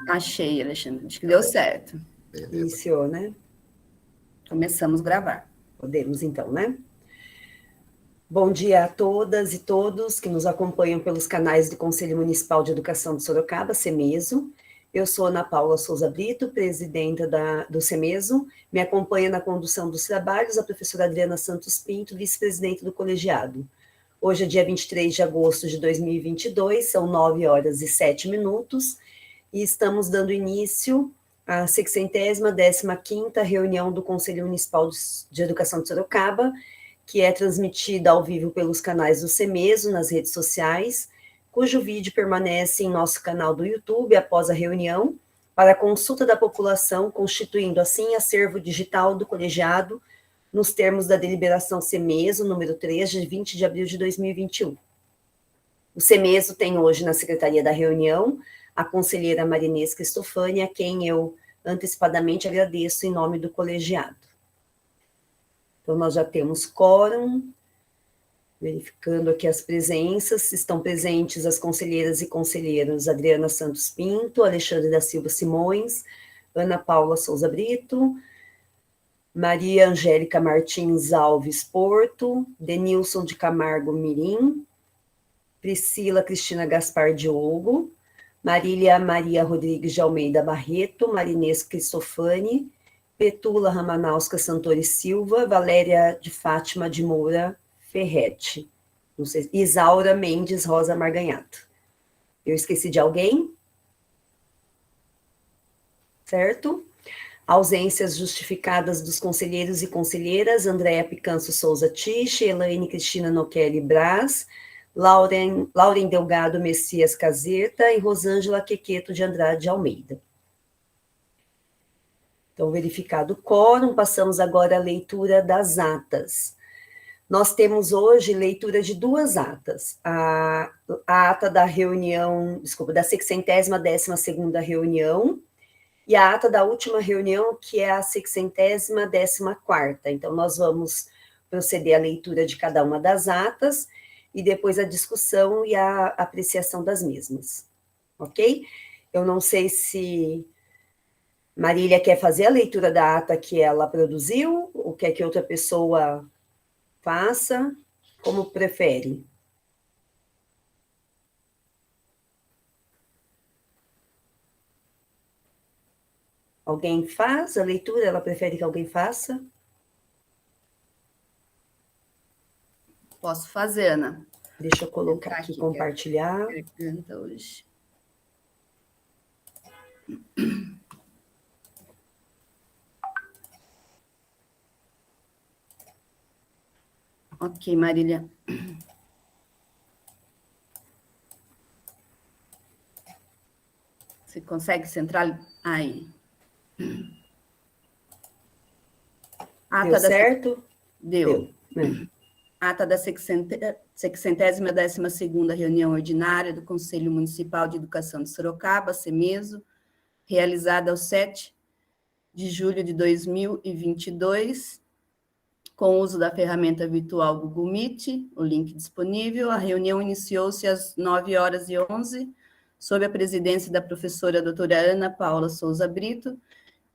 Achei, Alexandre. Acho que deu certo. Beleza. Iniciou, né? Começamos a gravar. Podemos, então, né? Bom dia a todas e todos que nos acompanham pelos canais do Conselho Municipal de Educação de Sorocaba, CEMESO. Eu sou Ana Paula Souza Brito, presidenta do CEMESO. Me acompanha na condução dos trabalhos a professora Adriana Santos Pinto, vice-presidente do colegiado. Hoje é dia 23 de agosto de 2022, são 9h07, e estamos dando início à 615ª reunião do Conselho Municipal de Educação de Sorocaba, que é transmitida ao vivo pelos canais do CEMESO nas redes sociais, cujo vídeo permanece em nosso canal do YouTube após a reunião, para consulta da população, constituindo assim acervo digital do colegiado, nos termos da deliberação CEMESO, número 3, de 20 de abril de 2021. O CEMESO tem hoje na secretaria da reunião a conselheira Marinês Cristofani, a quem eu antecipadamente agradeço em nome do colegiado. Então, nós já temos quórum, verificando aqui as presenças, estão presentes as conselheiras e conselheiros Adriana Santos Pinto, Alexandre da Silva Simões, Ana Paula Souza Brito, Maria Angélica Martins Alves Porto, Denilson de Camargo Mirim, Priscila Cristina Gaspar Diogo, Marília Maria Rodrigues de Almeida Barreto, Marinês Cristofani, Petula Ramanauskas Santori Silva, Valéria de Fátima de Moura Ferretti, Isaura Mendes Rosa Marganhato. Eu esqueci de alguém? Certo? Ausências justificadas dos conselheiros e conselheiras: Andréa Picanço Souza Tiche, Elaine Cristina Noquelli Braz, Lauren Delgado Messias Caseta e Rosângela Quequeto de Andrade Almeida. Então, verificado o quórum, passamos agora à leitura das atas. Nós temos hoje leitura de duas atas. A ata da reunião, da 612ª reunião, e a ata da última reunião, que é a 614ª. Então, nós vamos proceder à leitura de cada uma das atas, e depois a discussão e a apreciação das mesmas. Ok? Eu não sei se Marília quer fazer a leitura da ata que ela produziu, ou quer que outra pessoa faça, como prefere. Alguém faz a leitura? Ela prefere que alguém faça? Posso fazer, Ana? Deixa eu colocar aqui, compartilhar. Garganta hoje. Ok, Marília. Você consegue centrar aí? Deu certo? Deu. Ata da 612ª reunião ordinária do Conselho Municipal de Educação de Sorocaba, CEMESO, realizada ao 7 de julho de 2022, com o uso da ferramenta virtual Google Meet, o link disponível. A reunião iniciou-se às 9h11, sob a presidência da professora doutora Ana Paula Souza Brito,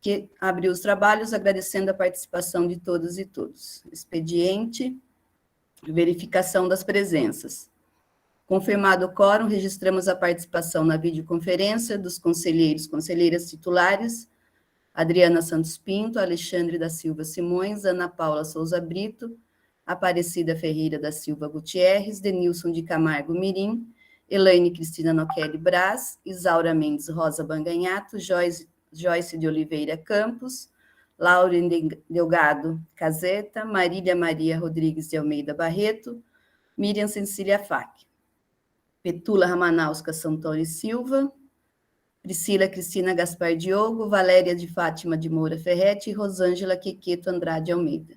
que abriu os trabalhos agradecendo a participação de todas e todos. Expediente, verificação das presenças. Confirmado o quórum, registramos a participação na videoconferência dos conselheiras titulares, Adriana Santos Pinto, Alexandre da Silva Simões, Ana Paula Souza Brito, Aparecida Ferreira da Silva Gutierrez, Denilson de Camargo Mirim, Elaine Cristina Noquelli Braz, Isaura Mendes Rosa Banganhato, Joyce de Oliveira Campos, Lauren Delgado Caseta, Marília Maria Rodrigues de Almeida Barreto, Miriam Cecília Fac, Petula Ramanauskas Santori Silva, Priscila Cristina Gaspar Diogo, Valéria de Fátima de Moura Ferretti e Rosângela Quequeto Andrade Almeida.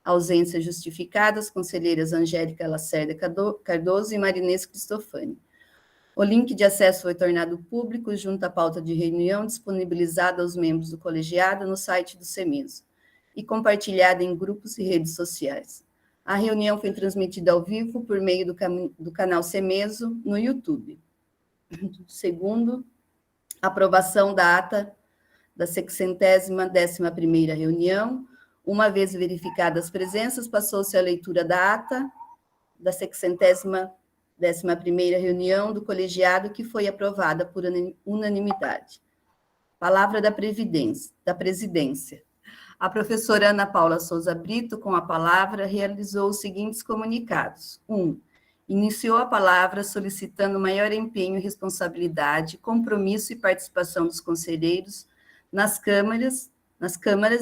Ausências justificadas: conselheiras Angélica Lacerda Cardoso e Marinês Cristofani. O link de acesso foi tornado público junto à pauta de reunião disponibilizada aos membros do colegiado no site do CEMESO e compartilhada em grupos e redes sociais. A reunião foi transmitida ao vivo por meio do canal CEMESO no YouTube. Segundo, Aprovação da ata da 611ª reunião. Uma vez verificadas as presenças, passou-se a leitura da ata da 611ª reunião do colegiado, que foi aprovada por unanimidade. Palavra da presidência. A professora Ana Paula Souza Brito, com a palavra, realizou os seguintes comunicados. 1. Iniciou a palavra solicitando maior empenho e responsabilidade, compromisso e participação dos conselheiros nas câmaras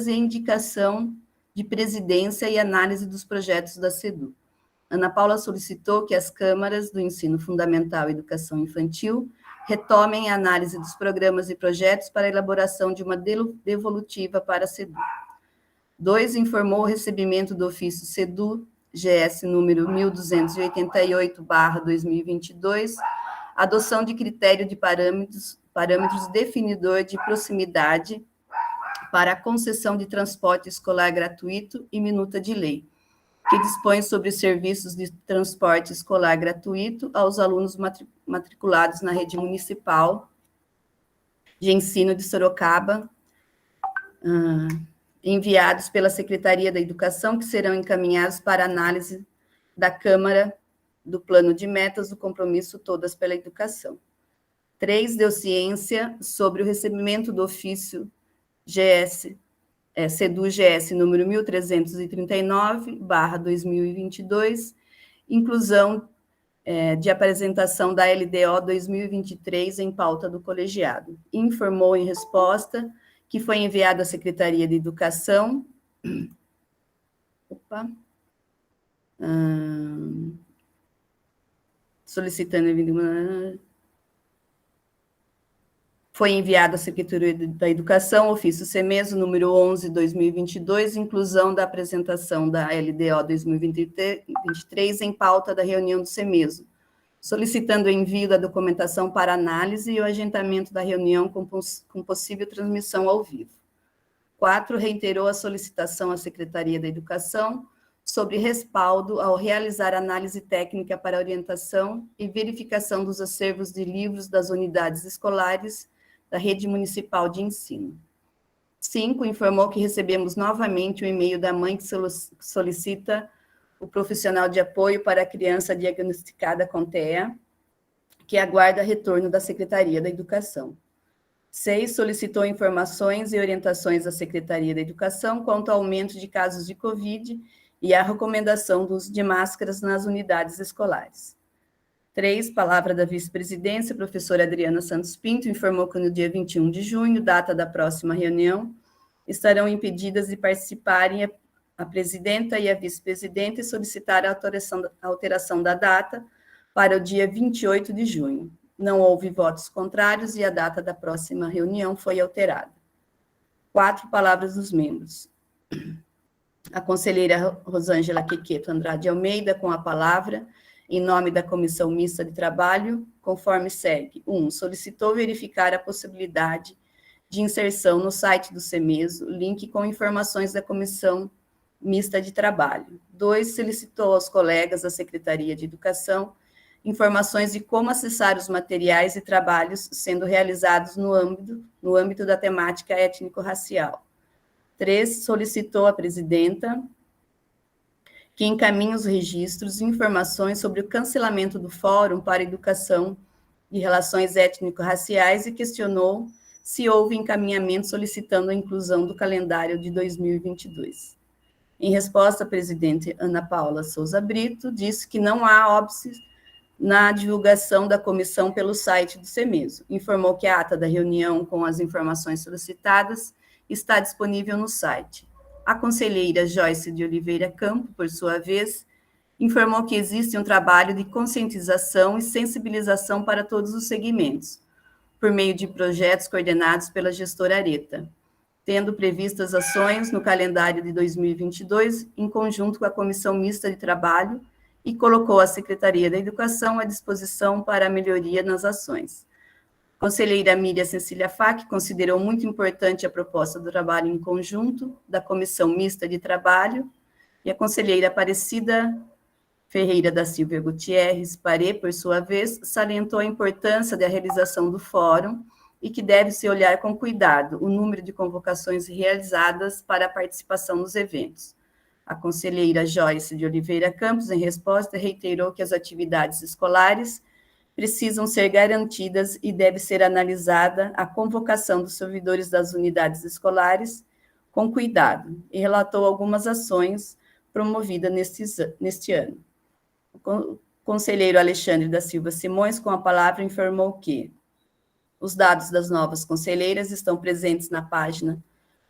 e indicação de presidência e análise dos projetos da SEDU. Ana Paula solicitou que as câmaras do ensino fundamental e educação infantil retomem a análise dos programas e projetos para a elaboração de uma devolutiva para a SEDU. 2. Informou o recebimento do ofício SEDU, GS número 1288/2022, adoção de critério de parâmetros definidor de proximidade para a concessão de transporte escolar gratuito e minuta de lei, que dispõe sobre serviços de transporte escolar gratuito aos alunos matriculados na rede municipal de ensino de Sorocaba, enviados pela Secretaria da Educação, que serão encaminhados para análise da Câmara do Plano de Metas do Compromisso Todas pela Educação. 3. Deu ciência sobre o recebimento do ofício SEDU-GS número 1339/2022, inclusão de apresentação da LDO 2023 em pauta do colegiado. Informou em resposta que foi enviado à Secretaria de Educação. Foi enviado à Secretaria da Educação, ofício CEMESO, número 11/2022, inclusão da apresentação da LDO 2023 em pauta da reunião do CEMESO, solicitando o envio da documentação para análise e o agendamento da reunião com possível transmissão ao vivo. 4. Reiterou a solicitação à Secretaria da Educação sobre respaldo ao realizar análise técnica para orientação e verificação dos acervos de livros das unidades escolares da Rede Municipal de Ensino. 5. Informou que recebemos novamente o e-mail da mãe que solicita o profissional de apoio para a criança diagnosticada com TEA, que aguarda retorno da Secretaria da Educação. 6. Solicitou informações e orientações à Secretaria da Educação quanto ao aumento de casos de Covid e a recomendação do uso de máscaras nas unidades escolares. 3. Palavra da vice-presidência, professora Adriana Santos Pinto, informou que no dia 21 de junho, data da próxima reunião, estarão impedidas de participarem a presidenta e a vice-presidenta e solicitar a alteração da data para o dia 28 de junho. Não houve votos contrários e a data da próxima reunião foi alterada. 4. Palavras dos membros. A conselheira Rosângela Quequeto Andrade Almeida, com a palavra, em nome da Comissão Mista de Trabalho, conforme segue. 1. Solicitou verificar a possibilidade de inserção no site do CEMESO, link com informações da Comissão Mista de Trabalho. 2. Solicitou aos colegas da Secretaria de Educação informações de como acessar os materiais e trabalhos sendo realizados no âmbito da temática étnico-racial. 3. Solicitou à presidenta que encaminhe os registros e informações sobre o cancelamento do Fórum para Educação e Relações Étnico-Raciais e questionou se houve encaminhamento solicitando a inclusão do calendário de 2022. Em resposta, a presidente Ana Paula Souza Brito disse que não há óbice na divulgação da comissão pelo site do CEMESO. Informou que a ata da reunião com as informações solicitadas está disponível no site. A conselheira Joyce de Oliveira Campo, por sua vez, informou que existe um trabalho de conscientização e sensibilização para todos os segmentos, por meio de projetos coordenados pela gestora Areta, tendo previstas ações no calendário de 2022, em conjunto com a Comissão Mista de Trabalho, e colocou a Secretaria da Educação à disposição para a melhoria nas ações. A conselheira Miriam Cecília Fac considerou muito importante a proposta do trabalho em conjunto da Comissão Mista de Trabalho, e a conselheira Aparecida Ferreira da Silva Gutierrez Paré, por sua vez, salientou a importância da realização do fórum e que deve-se olhar com cuidado o número de convocações realizadas para a participação nos eventos. A conselheira Joyce de Oliveira Campos, em resposta, reiterou que as atividades escolares precisam ser garantidas e deve ser analisada a convocação dos servidores das unidades escolares com cuidado, e relatou algumas ações promovidas neste ano. O conselheiro Alexandre da Silva Simões, com a palavra, informou que os dados das novas conselheiras estão presentes na página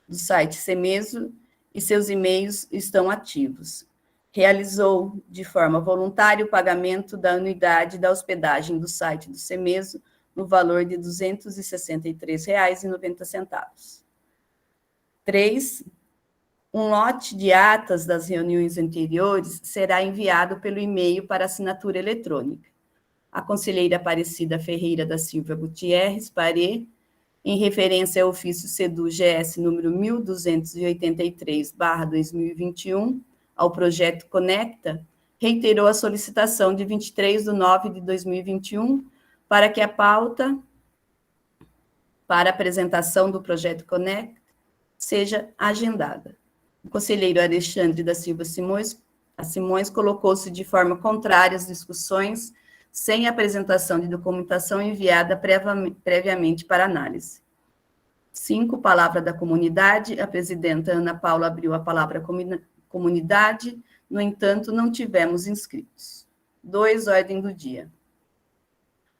do site CEMESO e seus e-mails estão ativos. Realizou de forma voluntária o pagamento da anuidade da hospedagem do site do CEMESO no valor de R$ 263,90. 3. Um lote de atas das reuniões anteriores será enviado pelo e-mail para assinatura eletrônica. A conselheira Aparecida Ferreira da Silva Gutierrez Paré, em referência ao ofício CEDU-GS número 1283/2021, ao projeto Conecta, reiterou a solicitação de 23/9/2021 para que a pauta para apresentação do projeto Conecta seja agendada. O conselheiro Alexandre da Silva Simões colocou-se de forma contrária às discussões sem apresentação de documentação enviada previamente para análise. 5. Palavra da comunidade. A presidenta Ana Paula abriu a palavra à comunidade, no entanto, não tivemos inscritos. 2. Ordem do dia.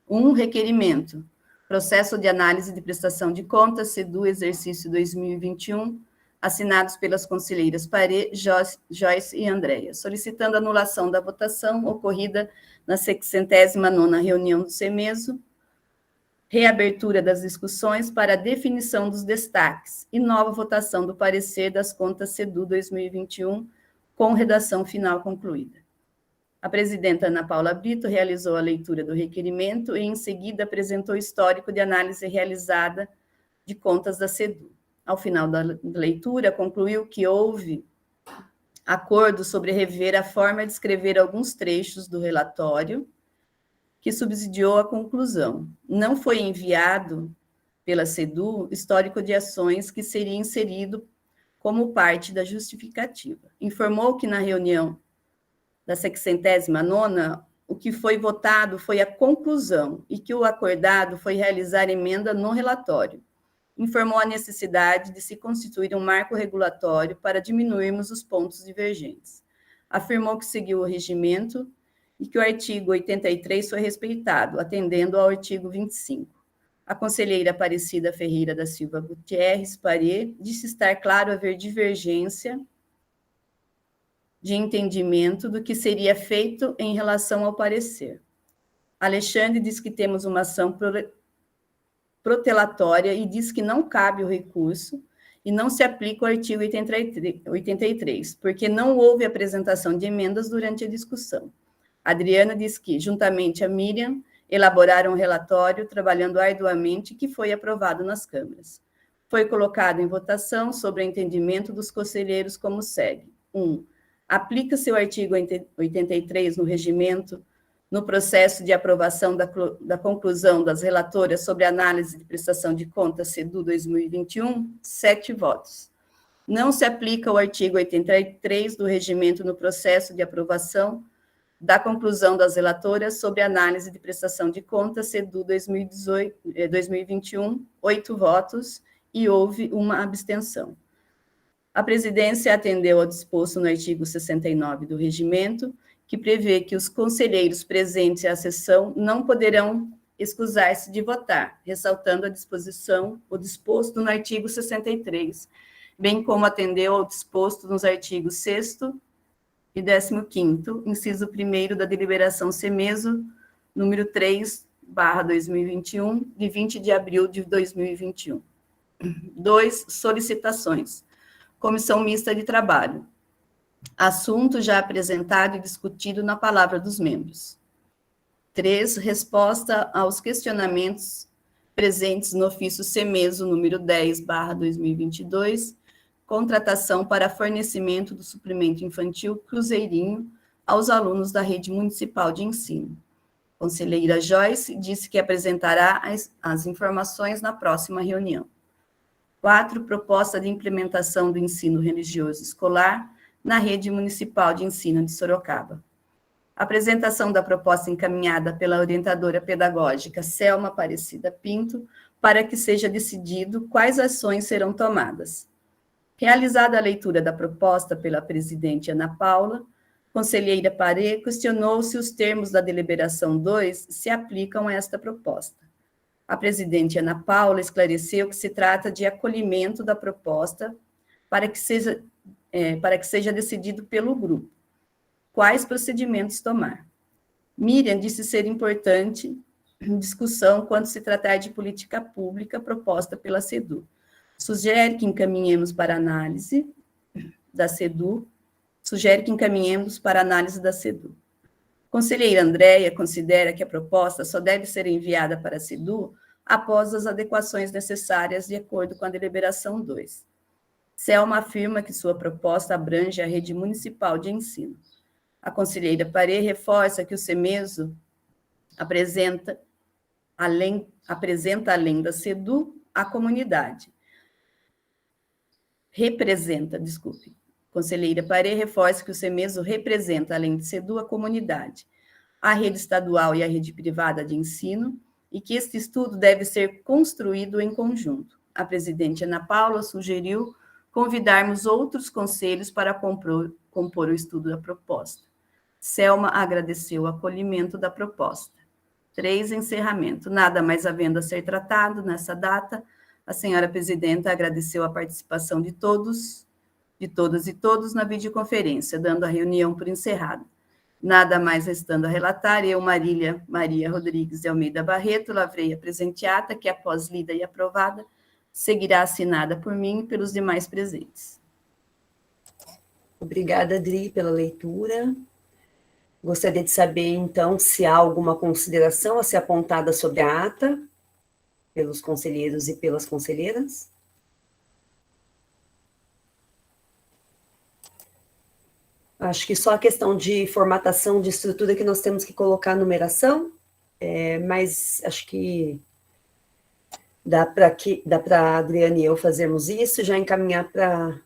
1. Requerimento. Processo de análise de prestação de contas, CEDU, exercício 2021, assinados pelas conselheiras Paré, Joyce e Andréia, solicitando anulação da votação ocorrida na 69ª reunião do CEMESO, reabertura das discussões para a definição dos destaques e nova votação do parecer das contas CEDU 2021, com redação final concluída. A presidenta Ana Paula Brito realizou a leitura do requerimento e, em seguida, apresentou o histórico de análise realizada de contas da CEDU. Ao final da leitura, concluiu que houve acordo sobre rever a forma de escrever alguns trechos do relatório, que subsidiou a conclusão. Não foi enviado pela CEDU histórico de ações que seria inserido como parte da justificativa. Informou que na reunião da 69ª, o que foi votado foi a conclusão e que o acordado foi realizar emenda no relatório. Informou a necessidade de se constituir um marco regulatório para diminuirmos os pontos divergentes. Afirmou que seguiu o regimento e que o artigo 83 foi respeitado, atendendo ao artigo 25. A conselheira Aparecida Ferreira da Silva Gutierrez Paré disse estar claro haver divergência de entendimento do que seria feito em relação ao parecer. Alexandre diz que temos uma ação protelatória e diz que não cabe o recurso e não se aplica o artigo 83, porque não houve apresentação de emendas durante a discussão. Adriana diz que, juntamente a Miriam, elaboraram um relatório trabalhando arduamente que foi aprovado nas câmaras. Foi colocado em votação sobre o entendimento dos conselheiros como segue. 1. Aplica-se o artigo 83 no regimento no processo de aprovação da conclusão das relatoras sobre análise de prestação de contas CEDU 2021, 7 votos. Não se aplica o artigo 83 do regimento no processo de aprovação da conclusão das relatoras sobre análise de prestação de contas CEDU 2021, 8 votos, e houve uma abstenção. A presidência atendeu ao disposto no artigo 69 do regimento, que prevê que os conselheiros presentes à sessão não poderão excusar-se de votar, ressaltando o disposto no artigo 63, bem como atendeu ao disposto nos artigos 6º e 15º, inciso 1º da deliberação CEMESO, número 3/2021, de 20 de abril de 2021. 2. Solicitações. Comissão Mista de Trabalho. Assunto já apresentado e discutido na palavra dos membros. 3. Resposta aos questionamentos presentes no ofício CEMESO número 10/2022, contratação para fornecimento do suplemento infantil Cruzeirinho aos alunos da rede municipal de ensino. conselheira Joyce disse que apresentará as informações na próxima reunião. 4, proposta de implementação do ensino religioso escolar na rede municipal de ensino de Sorocaba. Apresentação da proposta encaminhada pela orientadora pedagógica Selma Aparecida Pinto, para que seja decidido quais ações serão tomadas. Realizada a leitura da proposta pela presidente Ana Paula, conselheira Parê questionou se os termos da deliberação 2 se aplicam a esta proposta. A presidente Ana Paula esclareceu que se trata de acolhimento da proposta para que seja decidido pelo grupo. Quais procedimentos tomar? Miriam disse ser importante discussão quando se tratar de política pública proposta pela SEDU. Sugere que encaminhemos para análise da SEDU. Conselheira Andréia considera que a proposta só deve ser enviada para a SEDU após as adequações necessárias de acordo com a deliberação 2. Selma afirma que sua proposta abrange a rede municipal de ensino. A conselheira Parê reforça que o CEMESO apresenta, além da SEDU, a comunidade. Conselheira Parê reforça que o CEMESO representa, além de SEDU, a comunidade, a rede estadual e a rede privada de ensino, e que este estudo deve ser construído em conjunto. A presidente Ana Paula sugeriu convidarmos outros conselhos para compor o estudo da proposta. Selma agradeceu o acolhimento da proposta. 3, encerramento. Nada mais havendo a ser tratado nessa data, a senhora presidenta agradeceu a participação de todas e todos na videoconferência, dando a reunião por encerrada. Nada mais restando a relatar, eu, Maria Rodrigues de Almeida Barreto, lavrei a presente ata, que após lida e aprovada, seguirá assinada por mim e pelos demais presentes. Obrigada, Adri, pela leitura. Gostaria de saber, então, se há alguma consideração a ser apontada sobre a ata, pelos conselheiros e pelas conselheiras. Acho que só a questão de formatação de estrutura que nós temos que colocar a numeração, mas acho que dá para a Adriana e eu fazermos isso e já encaminhar para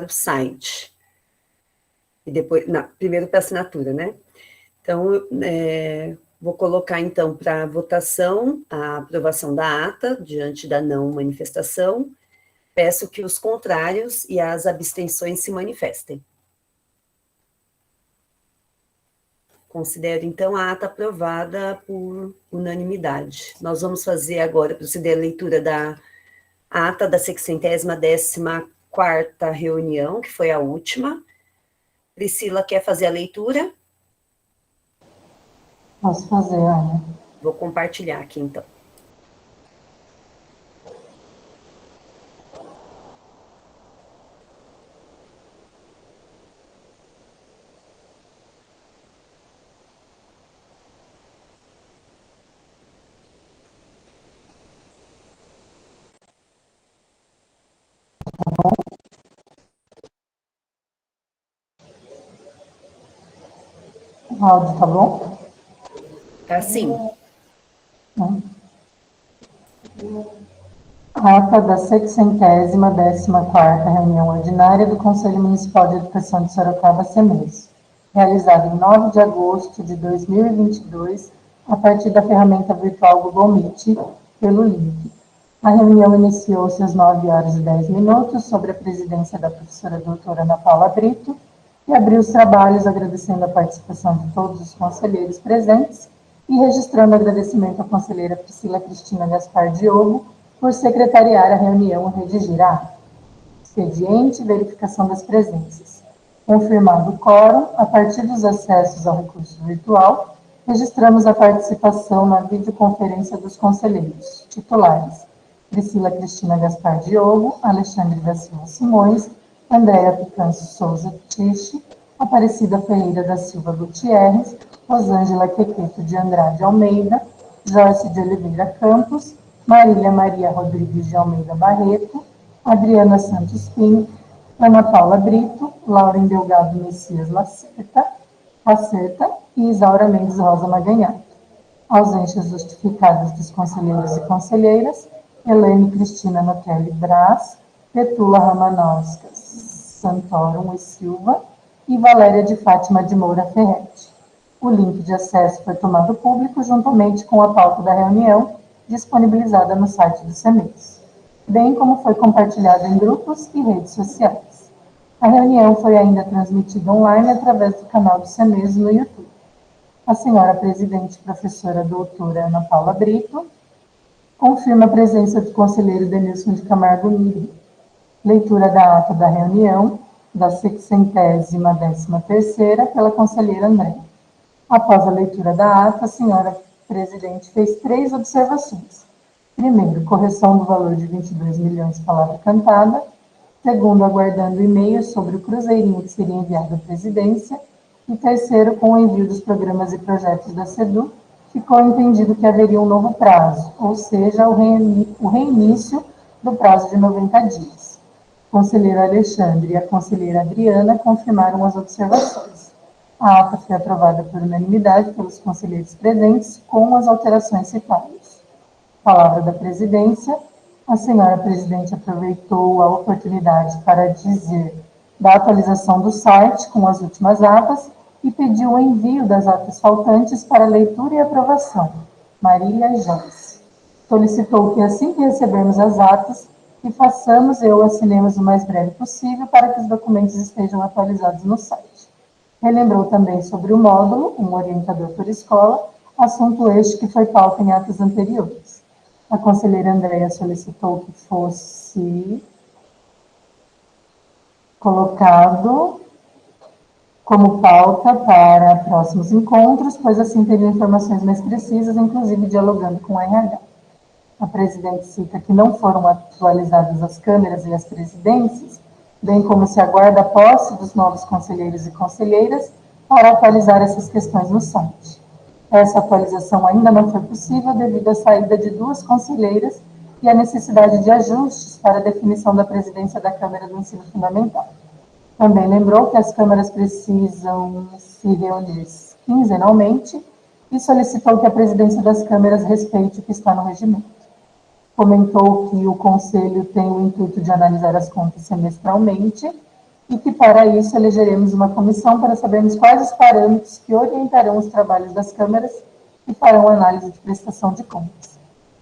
o site. E depois, primeiro para a assinatura, né? Então, vou colocar, então, para votação a aprovação da ata, diante da não manifestação. Peço que os contrários e as abstenções se manifestem. Considero, então, a ata aprovada por unanimidade. Nós vamos fazer agora, proceder à leitura da ata da 614ª reunião, que foi a última. Priscila quer fazer a leitura? Posso fazer, Ana. Vou compartilhar aqui, então. O áudio tá bom? Tá sim. Ata da 614ª reunião ordinária do Conselho Municipal de Educação de Sorocaba, CEMESO, realizada em 9 de agosto de 2022, a partir da ferramenta virtual Google Meet, pelo link. A reunião iniciou-se às 9h10, sob a presidência da professora doutora Ana Paula Brito, e abriu os trabalhos agradecendo a participação de todos os conselheiros presentes e registrando agradecimento à conselheira Priscila Cristina Gaspar Diogo por secretariar a reunião e redigir a ata. Expediente e verificação das presenças. Confirmado o quórum, a partir dos acessos ao recurso virtual, registramos a participação na videoconferência dos conselheiros titulares: Priscila Cristina Gaspar Diogo, Alexandre da Silva Simões, Andréa Picanço Souza Tiche, Aparecida Ferreira da Silva Gutierrez, Rosângela Quequeto de Andrade Almeida, Joyce de Oliveira Campos, Marília Maria Rodrigues de Almeida Barreto, Adriana Santos Pinto, Ana Paula Brito, Lauren Delgado Messias Lacerta e Isaura Mendes Rosa Maganhato. Ausências justificadas dos conselheiros e conselheiras: Helene Cristina Notelli Braz, Petula Ramanauskas Santorum e Silva e Valéria de Fátima de Moura Ferretti. O link de acesso foi tomado público juntamente com a pauta da reunião, disponibilizada no site do CEMES, bem como foi compartilhado em grupos e redes sociais. A reunião foi ainda transmitida online através do canal do CEMES no YouTube. A senhora presidente, professora doutora Ana Paula Brito, confirma a presença do conselheiro Denilson de Camargo Miri. Leitura da ata da reunião da 613ª pela conselheira André. Após a leitura da ata, a senhora presidente fez 3 observações. Primeiro, correção do valor de 22 milhões, palavra cantada. Segundo, aguardando e-mail sobre o cruzeirinho que seria enviado à presidência. E terceiro, com o envio dos programas e projetos da SEDU, ficou entendido que haveria um novo prazo, ou seja, o reinício do prazo de 90 dias. O conselheiro Alexandre e a conselheira Adriana confirmaram as observações. A ata foi aprovada por unanimidade pelos conselheiros presentes, com as alterações citadas. Palavra da presidência. A senhora presidente aproveitou a oportunidade para dizer da atualização do site com as últimas atas e pediu o envio das atas faltantes para leitura e aprovação. Marília Jones. Solicitou que, assim que recebermos as atas, que façamos e ou assinemos o mais breve possível para que os documentos estejam atualizados no site. Relembrou também sobre o módulo, um orientador por escola, assunto este que foi pauta em atos anteriores. A conselheira Andréia solicitou que fosse colocado como pauta para próximos encontros, pois assim teriam informações mais precisas, inclusive dialogando com a RH. A presidente cita que não foram atualizadas as câmeras e as presidências, bem como se aguarda a posse dos novos conselheiros e conselheiras para atualizar essas questões no site. Essa atualização ainda não foi possível devido à saída de 2 conselheiras e à necessidade de ajustes para a definição da presidência da Câmara do Ensino Fundamental. Também lembrou que as câmaras precisam se reunir quinzenalmente e solicitou que a presidência das câmaras respeite o que está no regimento. Comentou que o Conselho tem o intuito de analisar as contas semestralmente e que, para isso, elegeremos uma comissão para sabermos quais os parâmetros que orientarão os trabalhos das câmaras e farão análise de prestação de contas.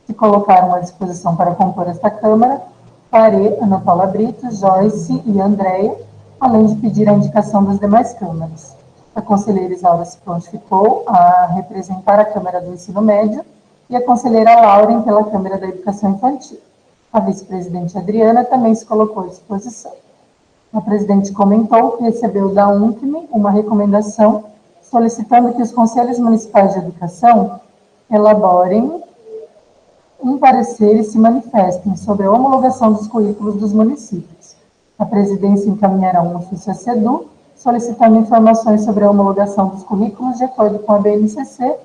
Se colocaram à disposição para compor esta Câmara, Parê, Ana Paula Brito, Joyce e Andréia, além de pedir a indicação das demais câmaras. A conselheira Isaura se prontificou a representar a Câmara do Ensino Médio e a conselheira Lauren pela Câmara da Educação Infantil. A vice-presidente Adriana também se colocou à disposição. A presidente comentou que recebeu da UNCME uma recomendação solicitando que os conselhos municipais de educação elaborem um parecer e se manifestem sobre a homologação dos currículos dos municípios. A presidência encaminhará um ofício à SEDU solicitando informações sobre a homologação dos currículos de acordo com a BNCC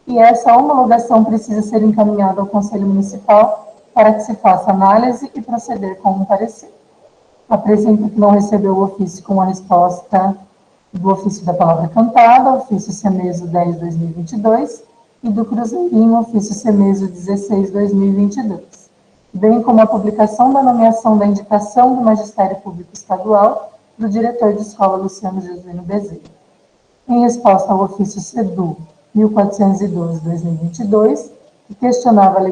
e essa homologação precisa ser encaminhada ao Conselho Municipal para que se faça análise e proceder com um parecer. Apresenta que não recebeu o ofício com a resposta do ofício da palavra cantada, ofício CEMESO 10/2022, e do Cruzeirinho, ofício CEMESO 16/2022, bem como a publicação da nomeação da indicação do Magistério Público Estadual do diretor de escola Luciano Jesuíno Bezerra. Em resposta ao ofício CEDU 1412/2022, que questionava a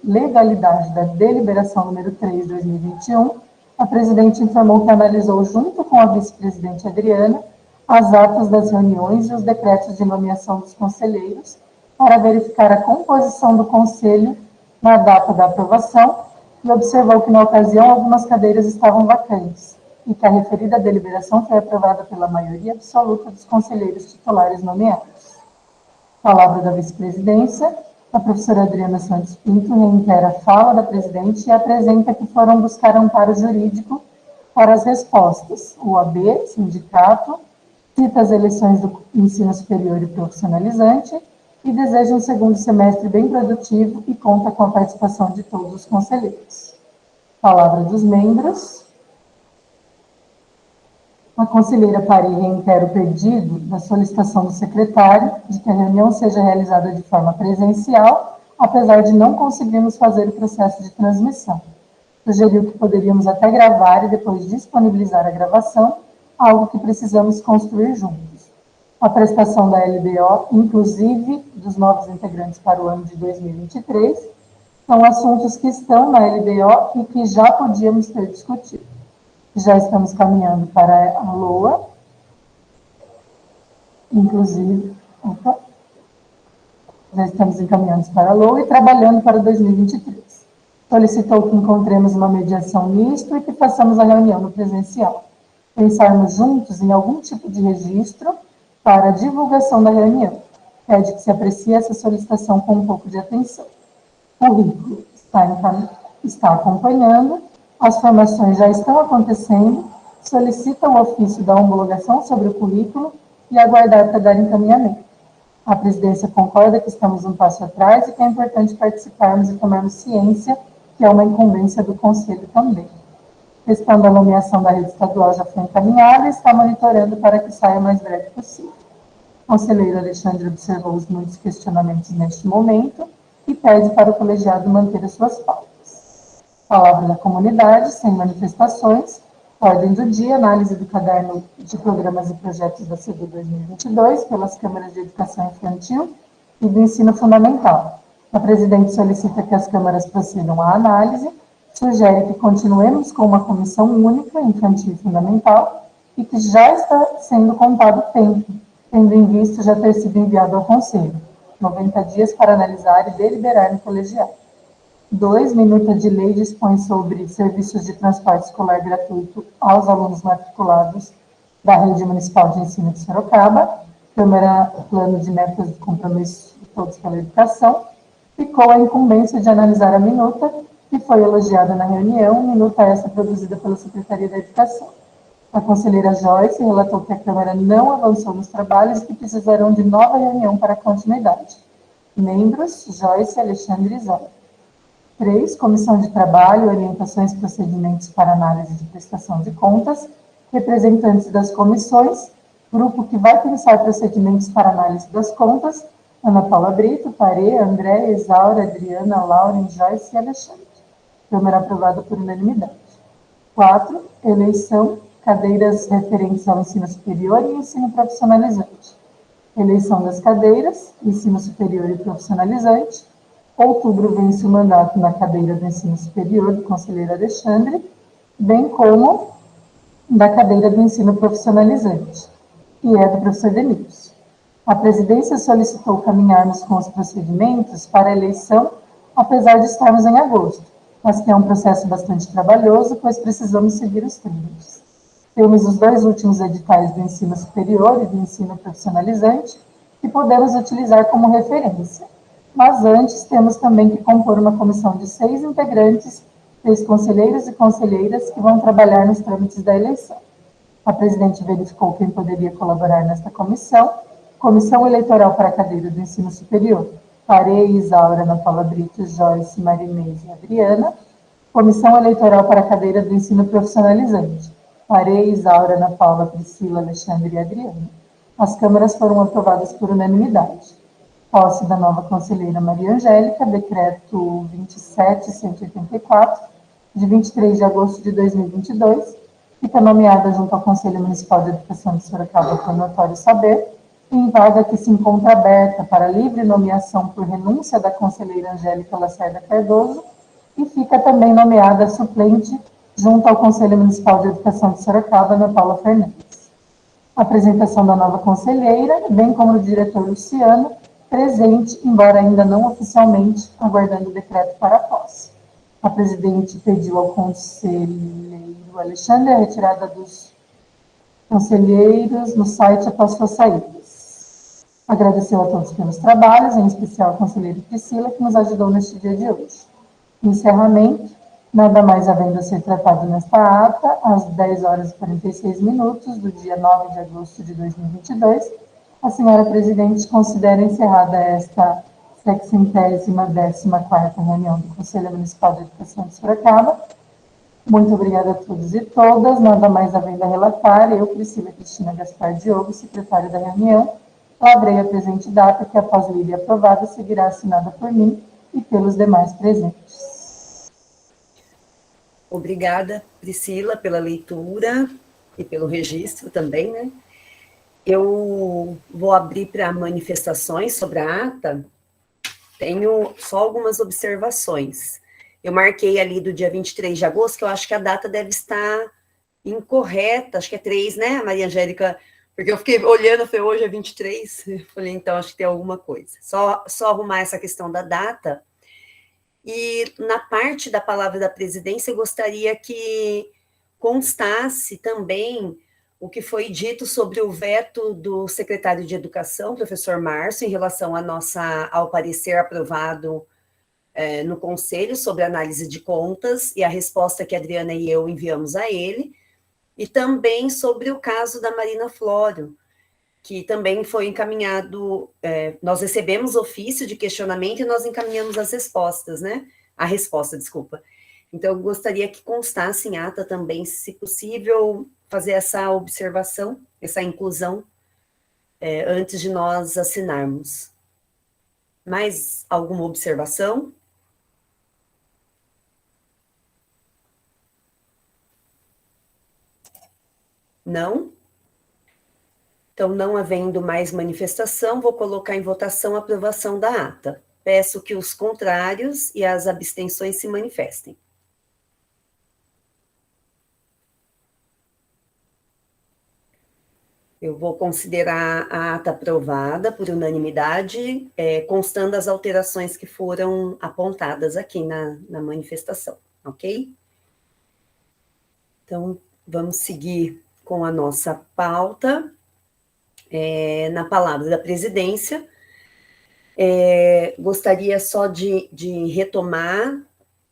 legalidade da deliberação número 3/2021, a presidente informou que analisou, junto com a vice-presidente Adriana, as atas das reuniões e os decretos de nomeação dos conselheiros para verificar a composição do conselho na data da aprovação e observou que, na ocasião, algumas cadeiras estavam vacantes e que a referida deliberação foi aprovada pela maioria absoluta dos conselheiros titulares nomeados. Palavra da vice-presidência. A professora Adriana Santos Pinto reitera a fala da presidente e apresenta que foram buscar amparo jurídico para as respostas. O AB, sindicato, cita as eleições do ensino superior e profissionalizante e deseja um segundo semestre bem produtivo e conta com a participação de todos os conselheiros. Palavra dos membros. A conselheira Pari reitera o pedido da solicitação do secretário de que a reunião seja realizada de forma presencial, apesar de não conseguirmos fazer o processo de transmissão. Sugeriu que poderíamos até gravar e depois disponibilizar a gravação, algo que precisamos construir juntos. A prestação da LBO, inclusive dos novos integrantes para o ano de 2023, são assuntos que estão na LBO e que já podíamos ter discutido. Já estamos caminhando para a LOA, inclusive, já estamos encaminhados para a LOA e trabalhando para 2023. Solicitou que encontremos uma mediação nisto e que façamos a reunião no presencial. Pensarmos juntos em algum tipo de registro para a divulgação da reunião. Pede que se aprecie essa solicitação com um pouco de atenção. O currículo está acompanhando, as formações já estão acontecendo, solicita o ofício da homologação sobre o currículo e aguardar para dar encaminhamento. A presidência concorda que estamos um passo atrás e que é importante participarmos e tomarmos ciência que é uma incumbência do Conselho também. A questão da nomeação da rede estadual já foi encaminhada e está monitorando para que saia o mais breve possível. O conselheiro Alexandre observou os muitos questionamentos neste momento e pede para o colegiado manter as suas pautas. Palavra da comunidade, sem manifestações. Ordem do dia, análise do caderno de programas e projetos da CEDU 2022 pelas câmaras de educação infantil e do ensino fundamental. A presidente solicita que as câmaras procedam à análise, sugere que continuemos com uma comissão única, infantil e fundamental, e que já está sendo contado tempo, tendo em vista já ter sido enviado ao Conselho. 90 dias para analisar e deliberar no colegiado. 2, minuta de lei dispõe sobre serviços de transporte escolar gratuito aos alunos matriculados da Rede Municipal de Ensino de Sorocaba, Câmara Plano de Metas de Compromisso de Todos pela Educação, ficou a incumbência de analisar a minuta, que foi elogiada na reunião, minuta essa produzida pela Secretaria da Educação. A conselheira Joyce relatou que a Câmara não avançou nos trabalhos e que precisarão de nova reunião para a continuidade. Membros, Joyce, Alexandre e Zóia. 3, Comissão de Trabalho, Orientações e Procedimentos para Análise de Prestação de Contas, representantes das comissões, grupo que vai pensar procedimentos para análise das contas, Ana Paula Brito, Parê, André, Isaura, Adriana, Lauren, Joyce e Alexandre. Câmara aprovada por unanimidade. 4, eleição, cadeiras referentes ao ensino superior e ensino profissionalizante. Eleição das cadeiras, ensino superior e profissionalizante. Outubro vence o mandato na cadeira do ensino superior do conselheiro Alexandre, bem como da cadeira do ensino profissionalizante, que é do professor Denilson. A presidência solicitou caminharmos com os procedimentos para a eleição, apesar de estarmos em agosto, mas que é um processo bastante trabalhoso, pois precisamos seguir os trâmites. Temos os 2 últimos editais do ensino superior e do ensino profissionalizante, que podemos utilizar como referência. Mas antes, temos também que compor uma comissão de 6 integrantes, 3 conselheiros e conselheiras que vão trabalhar nos trâmites da eleição. A presidente verificou quem poderia colaborar nesta comissão. Comissão eleitoral para a cadeira do ensino superior. Parei, Isaura, Ana Paula Brito, Joyce, Marinês e Adriana. Comissão eleitoral para a cadeira do ensino profissionalizante. Parei, Isaura, Ana Paula, Priscila, Alexandre e Adriana. As câmaras foram aprovadas por unanimidade. Posse da nova conselheira Maria Angélica, decreto 27.184, de 23 de agosto de 2022, fica nomeada junto ao Conselho Municipal de Educação de Sorocaba por notório saber, em vaga que se encontra aberta para livre nomeação por renúncia da conselheira Angélica Lacerda Cardoso, e fica também nomeada suplente junto ao Conselho Municipal de Educação de Sorocaba, Ana Paula Fernandes. Apresentação da nova conselheira, bem como do diretor Luciano, presente, embora ainda não oficialmente, aguardando o decreto para a posse. A presidente pediu ao conselheiro Alexandre a retirada dos conselheiros no site após suas saídas. Agradeceu a todos pelos trabalhos, em especial a conselheira Priscila, que nos ajudou neste dia de hoje. Encerramento, nada mais havendo a ser tratado nesta ata, às 10 horas e 46 minutos do dia 9 de agosto de 2022, a senhora presidente considera encerrada esta 610ª reunião do Conselho Municipal de Educação de Sorocaba Muito obrigada a todos e todas. Nada mais havendo a relatar, eu, Priscila Cristina Gaspar Diogo, secretária da reunião, lavrei a presente data, que após lida e aprovada, seguirá assinada por mim e pelos demais presentes. Obrigada, Priscila, pela leitura e pelo registro também, né? Eu vou abrir para manifestações sobre a ata. Tenho só algumas observações. Eu marquei ali do dia 23 de agosto, que eu acho que a data deve estar incorreta, acho que é 3, né, Maria Angélica? Porque eu fiquei olhando, falei, hoje é 23, eu falei, então acho que tem alguma coisa. Só arrumar essa questão da data. E na parte da palavra da presidência, eu gostaria que constasse também o que foi dito sobre o veto do secretário de Educação, professor Márcio, em relação ao parecer aprovado no Conselho sobre análise de contas, e a resposta que a Adriana e eu enviamos a ele, e também sobre o caso da Marina Flório, que também foi encaminhado, nós recebemos ofício de questionamento e nós encaminhamos as respostas, né? A resposta, desculpa. Então, eu gostaria que constasse em ata também, se possível, fazer essa observação, essa inclusão, antes de nós assinarmos. Mais alguma observação? Não? Então, não havendo mais manifestação, vou colocar em votação a aprovação da ata. Peço que os contrários e as abstenções se manifestem. Eu vou considerar a ata aprovada por unanimidade, constando as alterações que foram apontadas aqui na manifestação, ok? Então, vamos seguir com a nossa pauta. Na palavra da presidência, gostaria só de retomar,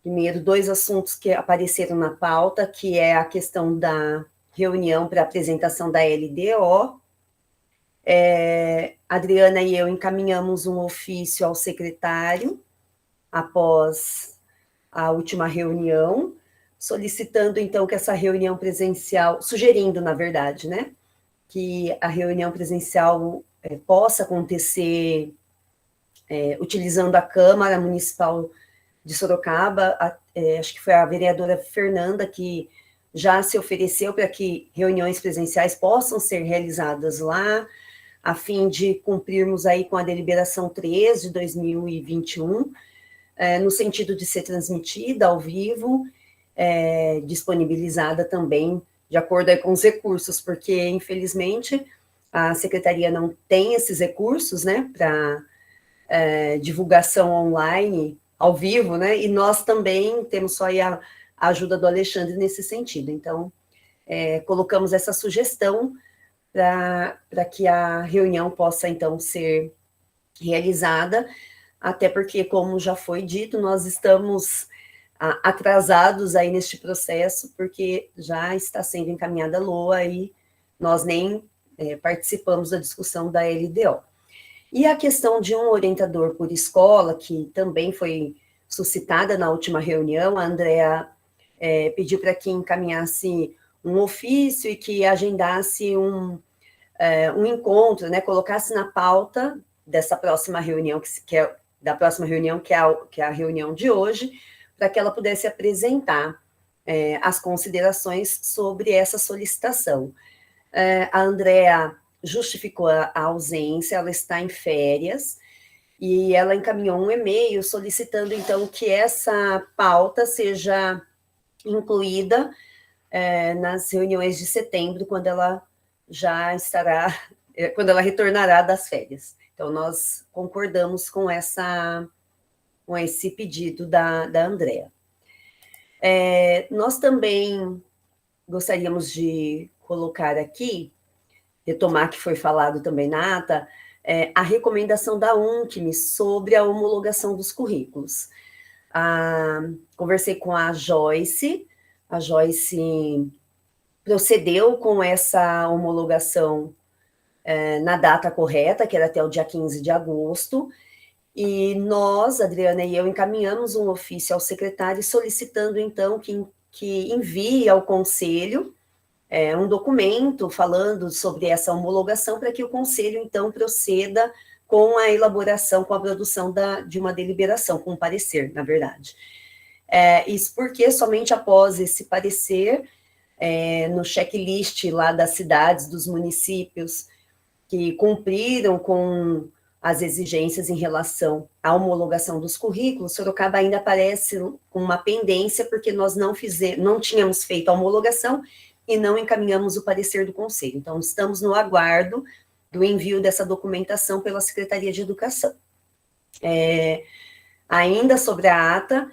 primeiro, 2 assuntos que apareceram na pauta, que é a questão da reunião para apresentação da LDO. Adriana e eu encaminhamos um ofício ao secretário, após a última reunião, solicitando, então, que essa reunião presencial, sugerindo, na verdade, né, que a reunião presencial possa acontecer utilizando a Câmara Municipal de Sorocaba. Acho que foi a vereadora Fernanda que já se ofereceu para que reuniões presenciais possam ser realizadas lá, a fim de cumprirmos aí com a deliberação 3 de 2021, no sentido de ser transmitida ao vivo, disponibilizada também de acordo aí com os recursos, porque, infelizmente, a Secretaria não tem esses recursos, né, para divulgação online, ao vivo, né, e nós também temos só aí a ajuda do Alexandre nesse sentido. Então, colocamos essa sugestão para que a reunião possa, então, ser realizada, até porque, como já foi dito, nós estamos atrasados aí neste processo, porque já está sendo encaminhada a LOA e nós nem participamos da discussão da LDO. E a questão de um orientador por escola, que também foi suscitada na última reunião, a Andrea pediu para que encaminhasse um ofício e que agendasse um encontro, né, colocasse na pauta dessa próxima reunião, que é a reunião de hoje, para que ela pudesse apresentar as considerações sobre essa solicitação. A Andrea justificou a ausência, ela está em férias, e ela encaminhou um e-mail solicitando, então, que essa pauta seja incluída nas reuniões de setembro, quando ela já estará, quando ela retornará das férias. Então, nós concordamos com esse pedido da Andrea. Nós também gostaríamos de colocar aqui, retomar que foi falado também na ata, a recomendação da UNCME sobre a homologação dos currículos. Conversei com a Joyce procedeu com essa homologação na data correta, que era até o dia 15 de agosto, e nós, Adriana e eu, encaminhamos um ofício ao secretário solicitando, então, que que envie ao Conselho um documento falando sobre essa homologação para que o Conselho, então, proceda com a elaboração, com a produção de uma deliberação, com um parecer, na verdade. Isso porque somente após esse parecer, no checklist lá das cidades, dos municípios que cumpriram com as exigências em relação à homologação dos currículos, Sorocaba ainda aparece com uma pendência, porque nós não tínhamos feito a homologação e não encaminhamos o parecer do Conselho. Então, estamos no aguardo do envio dessa documentação pela Secretaria de Educação. Ainda sobre a ata,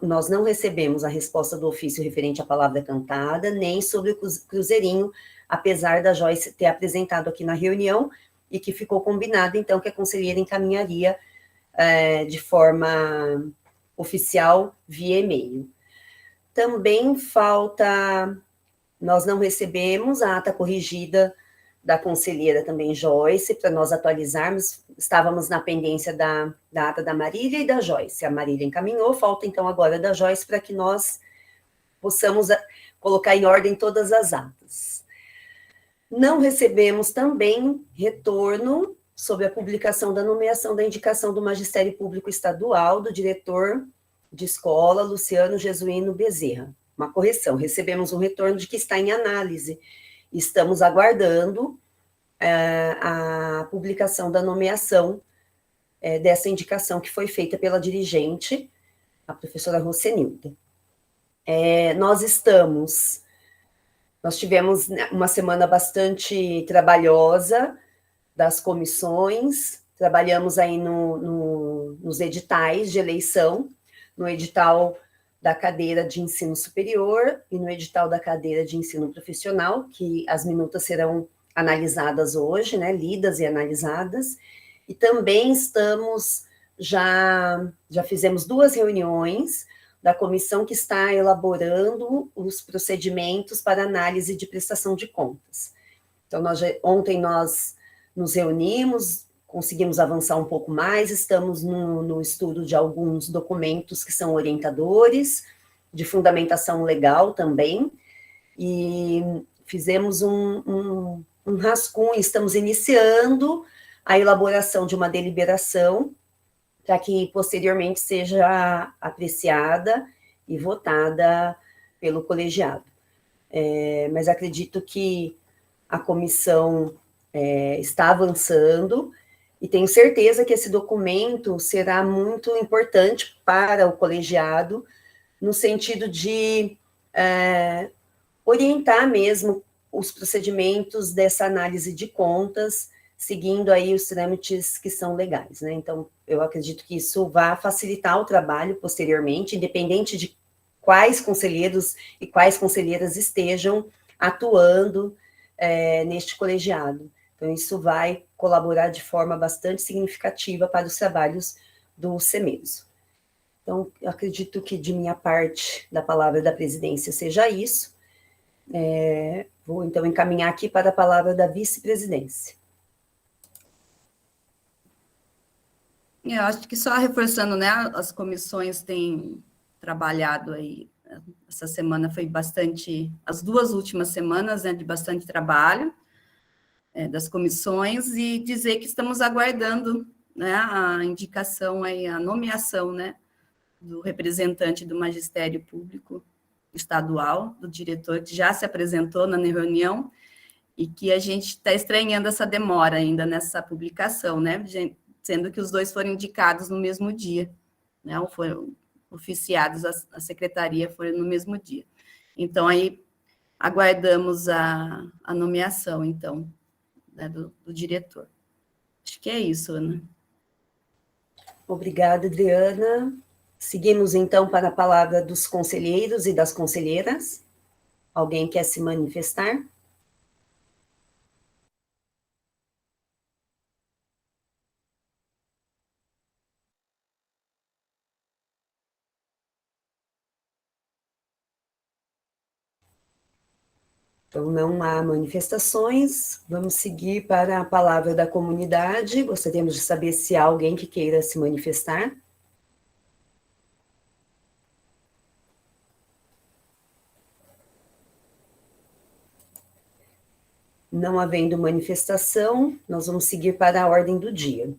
nós não recebemos a resposta do ofício referente à palavra cantada, nem sobre o cruzeirinho, apesar da Joyce ter apresentado aqui na reunião, e que ficou combinado, então, que a conselheira encaminharia de forma oficial via e-mail. Também nós não recebemos a ata corrigida da conselheira também Joyce, para nós atualizarmos, estávamos na pendência da ata da Marília e da Joyce, a Marília encaminhou, falta então agora da Joyce, para que nós possamos colocar em ordem todas as atas. Não recebemos também retorno sobre a publicação da nomeação da indicação do Magistério Público Estadual, do diretor de escola, Luciano Jesuíno Bezerra. Uma correção, recebemos um retorno de que está em análise. Estamos aguardando a publicação da nomeação dessa indicação que foi feita pela dirigente, a professora Rosenilda. Nós tivemos uma semana bastante trabalhosa das comissões, trabalhamos aí nos editais de eleição, no edital da cadeira de ensino superior e no edital da cadeira de ensino profissional, que as minutas serão analisadas hoje, né, lidas e analisadas, e também já fizemos 2 reuniões da comissão que está elaborando os procedimentos para análise de prestação de contas. Então, ontem nós nos reunimos, conseguimos avançar um pouco mais, estamos no estudo de alguns documentos que são orientadores, de fundamentação legal também, e fizemos um rascunho, estamos iniciando a elaboração de uma deliberação para que posteriormente seja apreciada e votada pelo colegiado. Mas acredito que a comissão está avançando e tenho certeza que esse documento será muito importante para o colegiado, no sentido de orientar mesmo os procedimentos dessa análise de contas, seguindo aí os trâmites que são legais, né? Então, eu acredito que isso vai facilitar o trabalho posteriormente, independente de quais conselheiros e quais conselheiras estejam atuando neste colegiado. Então, isso vai colaborar de forma bastante significativa para os trabalhos do CEMESO. Então, eu acredito que de minha parte, da palavra da presidência, seja isso. Vou, então, encaminhar aqui para a palavra da vice-presidência. Eu acho que só reforçando, né, as comissões têm trabalhado aí, essa semana foi bastante, as 2 últimas semanas, né, de bastante trabalho das comissões, e dizer que estamos aguardando, né, a indicação, aí, a nomeação, né, do representante do Magistério Público Estadual, do diretor, que já se apresentou na reunião, e que a gente está estranhando essa demora ainda nessa publicação, né, sendo que os 2 foram indicados no mesmo dia, né, ou foram oficiados à secretaria, foram no mesmo dia. Então, aí, aguardamos a nomeação, então, né, do diretor. Acho que é isso, Ana. Obrigada, Adriana. Seguimos, então, para a palavra dos conselheiros e das conselheiras. Alguém quer se manifestar? Então, não há manifestações, vamos seguir para a palavra da comunidade. Gostaríamos de saber se há alguém que queira se manifestar. Não havendo manifestação, nós vamos seguir para a ordem do dia.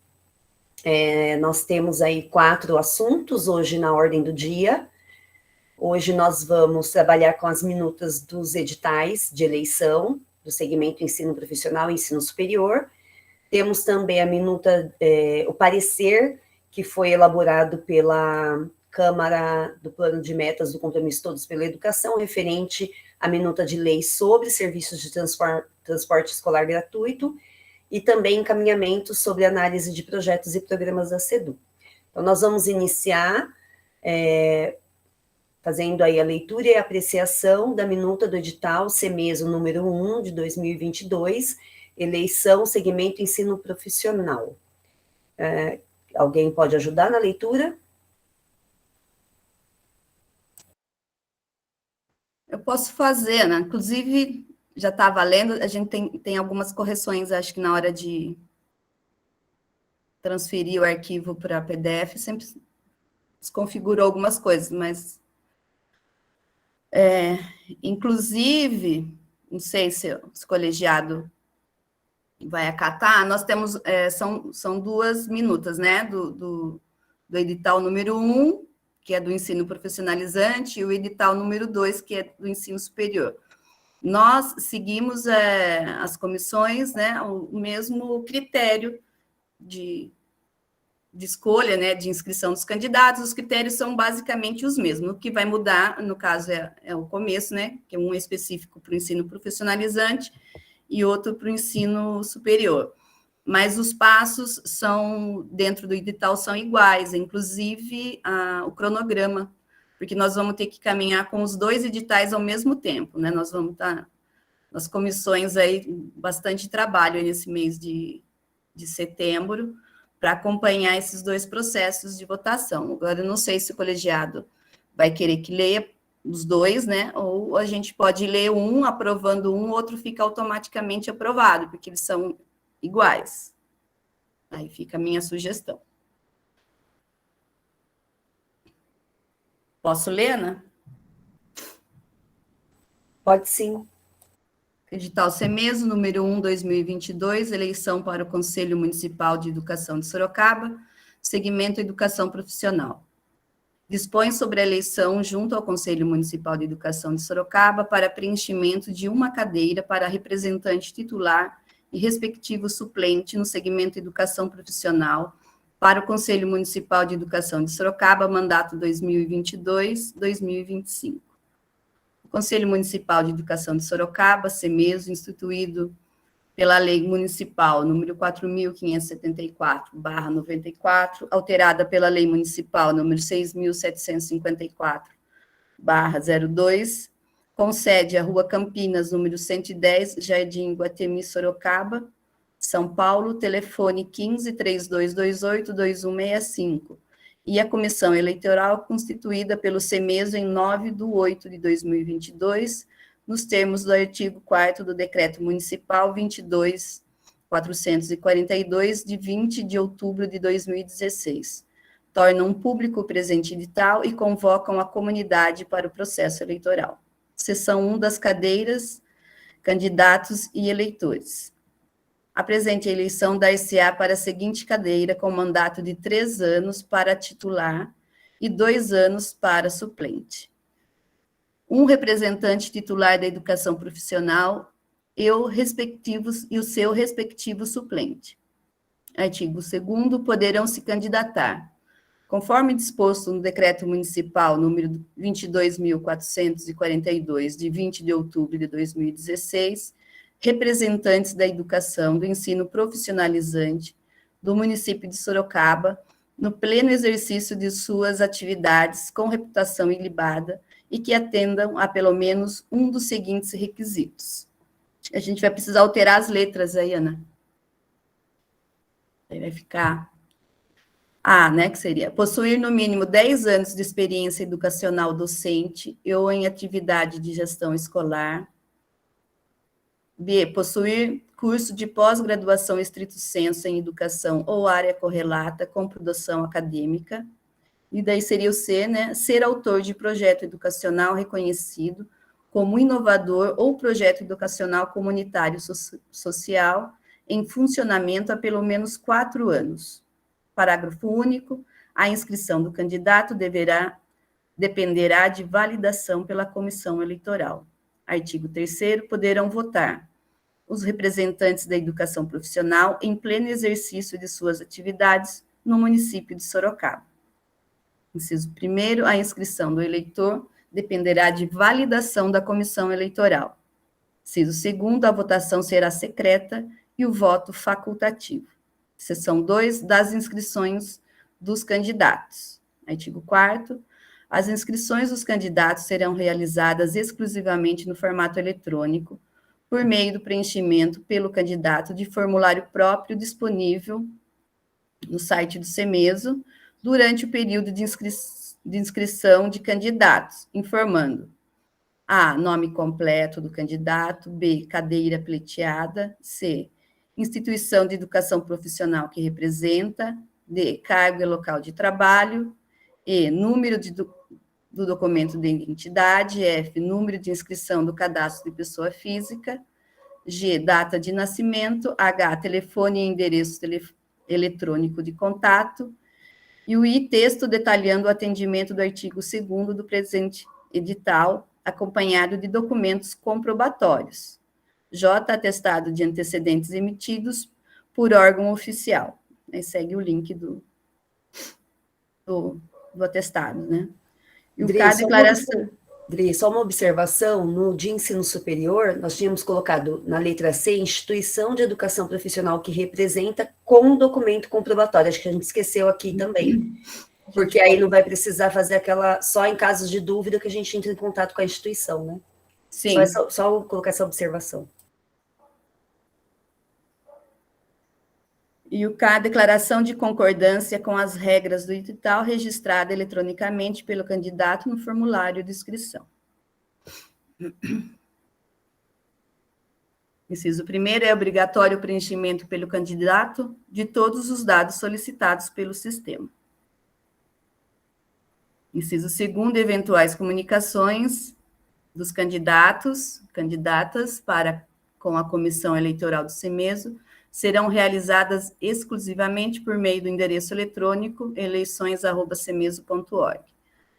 Nós temos aí 4 assuntos hoje na ordem do dia. Hoje nós vamos trabalhar com as minutas dos editais de eleição do segmento ensino profissional e ensino superior. Temos também a minuta, o parecer que foi elaborado pela Câmara do Plano de Metas do Compromisso Todos pela Educação, referente à minuta de lei sobre serviços de transporte escolar gratuito, e também encaminhamento sobre análise de projetos e programas da SEDU. Então, nós vamos iniciar fazendo aí a leitura e a apreciação da minuta do edital CEMESO número 1 de 2022, eleição, segmento ensino profissional. Alguém pode ajudar na leitura? Eu posso fazer, né? Inclusive, já estava lendo, a gente tem algumas correções, acho que na hora de transferir o arquivo para PDF, sempre desconfigurou algumas coisas, mas... inclusive, não sei se o colegiado vai acatar, nós temos, são 2 minutas, né, do edital número 1, que é do ensino profissionalizante, e o edital número 2, que é do ensino superior. Nós seguimos as comissões, né, o mesmo critério de escolha, né, de inscrição dos candidatos, os critérios são basicamente os mesmos. O que vai mudar, no caso, é o começo, né, que é um específico para o ensino profissionalizante e outro para o ensino superior. Mas os passos são, dentro do edital, são iguais, inclusive o cronograma, porque nós vamos ter que caminhar com os 2 editais ao mesmo tempo, né? Nós vamos estar nas comissões aí, bastante trabalho nesse mês de setembro, para acompanhar esses 2 processos de votação. Agora, eu não sei se o colegiado vai querer que leia os 2, né? Ou a gente pode ler um, aprovando um, o outro fica automaticamente aprovado, porque eles são iguais. Aí fica a minha sugestão. Posso ler, né? Pode sim. Edital CEMESO, número 1, 2022, eleição para o Conselho Municipal de Educação de Sorocaba, segmento Educação Profissional. Dispõe sobre a eleição junto ao Conselho Municipal de Educação de Sorocaba para preenchimento de uma cadeira para representante titular e respectivo suplente no segmento Educação Profissional para o Conselho Municipal de Educação de Sorocaba, mandato 2022-2025. O Conselho Municipal de Educação de Sorocaba, CEMESO, instituído pela Lei Municipal número 4.574/94, alterada pela Lei Municipal número 6.754/02, com sede à Rua Campinas, número 110, Jardim Guatemi, Sorocaba, São Paulo, telefone 15-3228-2165, e a comissão eleitoral constituída pelo CEMESO em 9/8/2022, nos termos do artigo 4º do Decreto Municipal 22.442, de 20 de outubro de 2016. Tornam público o presente edital e convocam a comunidade para o processo eleitoral. Seção 1 das cadeiras, candidatos e eleitores. A presente eleição dar-se-á para a seguinte cadeira, com mandato de 3 anos para titular e 2 anos para suplente. Um representante titular da educação profissional e o seu respectivo suplente. Artigo 2º, poderão se candidatar, conforme disposto no Decreto Municipal número 22.442, de 20 de outubro de 2016, representantes da educação, do ensino profissionalizante do município de Sorocaba, no pleno exercício de suas atividades com reputação ilibada e que atendam a pelo menos um dos seguintes requisitos. A gente vai precisar alterar as letras aí, Ana. Aí vai ficar A, né, que seria possuir no mínimo 10 anos de experiência educacional docente ou em atividade de gestão escolar. B, possuir curso de pós-graduação estrito sensu em educação ou área correlata com produção acadêmica. E daí seria o C, né, ser autor de projeto educacional reconhecido como inovador ou projeto educacional comunitário social em funcionamento há pelo menos 4 anos. Parágrafo único. A inscrição do candidato dependerá de validação pela comissão eleitoral. Artigo 3º. Poderão votar os representantes da educação profissional em pleno exercício de suas atividades no município de Sorocaba. Inciso 1º. A inscrição do eleitor dependerá de validação da comissão eleitoral. Inciso 2º. A votação será secreta e o voto facultativo. Seção 2. Das inscrições dos candidatos. Artigo 4º. As inscrições dos candidatos serão realizadas exclusivamente no formato eletrônico, por meio do preenchimento pelo candidato de formulário próprio disponível no site do CEMESO, durante o período de inscrição de candidatos, informando: A. Nome completo do candidato. B. Cadeira pleiteada. C. Instituição de educação profissional que representa. D. Cargo e local de trabalho. E. Número do documento de identidade. F. Número de inscrição do cadastro de pessoa física. G. Data de nascimento. H. Telefone e endereço eletrônico de contato. E o I. Texto detalhando o atendimento do artigo 2º do presente edital, acompanhado de documentos comprobatórios. J. Atestado de antecedentes emitidos por órgão oficial. Aí segue o link do atestado, né? E o K, declaração... Dri, só uma observação, no de ensino superior, nós tínhamos colocado na letra C, instituição de educação profissional que representa com documento comprobatório, acho que a gente esqueceu aqui também, porque aí não vai precisar fazer aquela, só em casos de dúvida que a gente entra em contato com a instituição, né? Sim. Só colocar essa observação. E o K, declaração de concordância com as regras do edital registrada eletronicamente pelo candidato no formulário de inscrição. Inciso 1º. É obrigatório o preenchimento pelo candidato de todos os dados solicitados pelo sistema. Inciso 2º. Eventuais comunicações dos candidatas com a comissão eleitoral do CEMESO serão realizadas exclusivamente por meio do endereço eletrônico eleições@cemeso.org.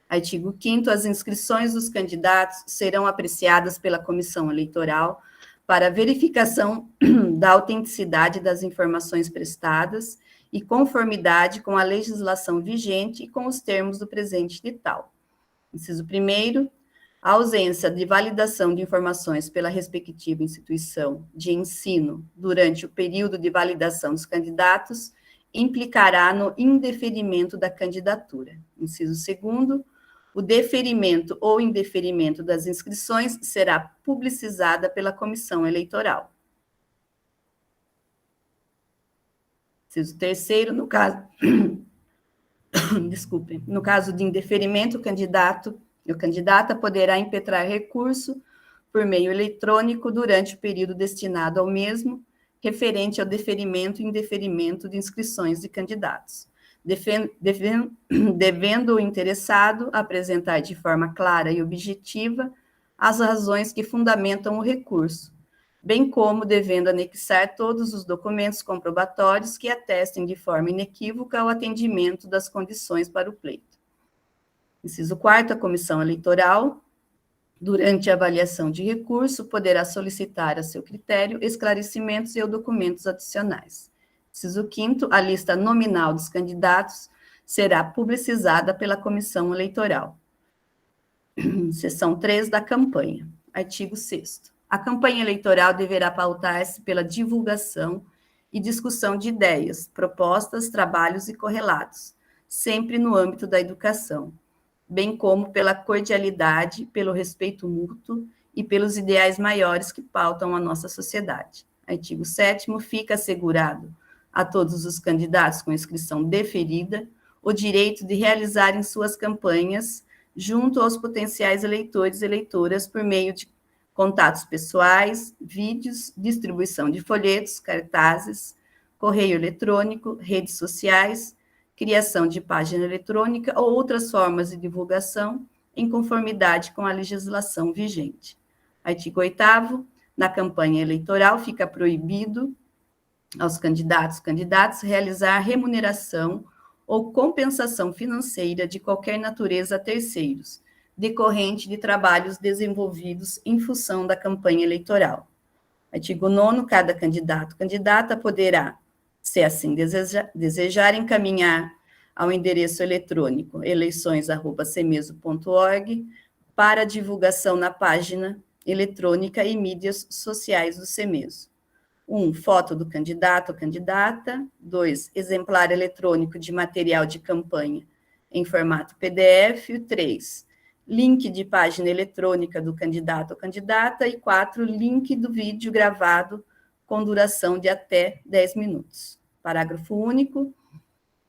Artigo 5º. As inscrições dos candidatos serão apreciadas pela comissão eleitoral para verificação da autenticidade das informações prestadas e conformidade com a legislação vigente e com os termos do presente edital. Inciso 1º. A ausência de validação de informações pela respectiva instituição de ensino durante o período de validação dos candidatos implicará no indeferimento da candidatura. Inciso 2º. O deferimento ou indeferimento das inscrições será publicizada pela comissão eleitoral. Inciso 3º. No caso... Desculpem. No caso de indeferimento, o candidata poderá impetrar recurso por meio eletrônico durante o período destinado ao mesmo, referente ao deferimento e indeferimento de inscrições de candidatos, devendo o interessado apresentar de forma clara e objetiva as razões que fundamentam o recurso, bem como devendo anexar todos os documentos comprobatórios que atestem de forma inequívoca o atendimento das condições para o pleito. Inciso 4º, a comissão eleitoral, durante a avaliação de recurso, poderá solicitar a seu critério esclarecimentos e documentos adicionais. Inciso 5º, a lista nominal dos candidatos será publicizada pela comissão eleitoral. Seção 3 da campanha. Artigo 6º. A campanha eleitoral deverá pautar-se pela divulgação e discussão de ideias, propostas, trabalhos e correlatos, sempre no âmbito da educação, bem como pela cordialidade, pelo respeito mútuo e pelos ideais maiores que pautam a nossa sociedade. Artigo 7º. Fica assegurado a todos os candidatos com inscrição deferida o direito de realizarem suas campanhas junto aos potenciais eleitores e eleitoras por meio de contatos pessoais, vídeos, distribuição de folhetos, cartazes, correio eletrônico, redes sociais, criação de página eletrônica ou outras formas de divulgação em conformidade com a legislação vigente. Artigo 8º, na campanha eleitoral fica proibido aos candidatos realizar remuneração ou compensação financeira de qualquer natureza a terceiros, decorrente de trabalhos desenvolvidos em função da campanha eleitoral. Artigo 9º, cada candidata poderá, se assim desejar, encaminhar ao endereço eletrônico eleições@cemeso.org para divulgação na página eletrônica e mídias sociais do CEMESO. 1. Foto do candidato ou candidata. 2. Exemplar eletrônico de material de campanha em formato PDF. 3. Link de página eletrônica do candidato ou candidata. E 4. Link do vídeo gravado com duração de até 10 minutos. Parágrafo único.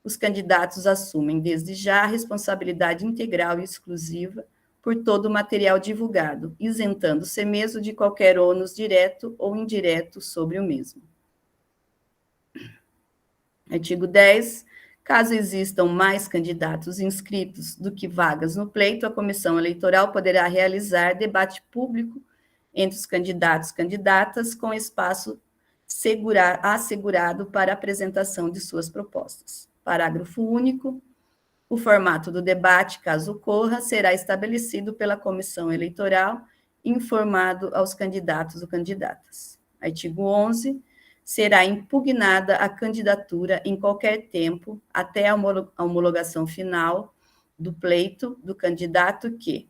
Os candidatos assumem, desde já, a responsabilidade integral e exclusiva por todo o material divulgado, isentando o CEMESO de qualquer ônus direto ou indireto sobre o mesmo. Artigo 10. Caso existam mais candidatos inscritos do que vagas no pleito, a comissão eleitoral poderá realizar debate público entre os candidatos e candidatas com espaço assegurado para apresentação de suas propostas. Parágrafo único. O formato do debate, caso ocorra, será estabelecido pela comissão eleitoral, informado aos candidatos ou candidatas. Artigo 11. Será impugnada a candidatura em qualquer tempo, até a homologação final do pleito do candidato que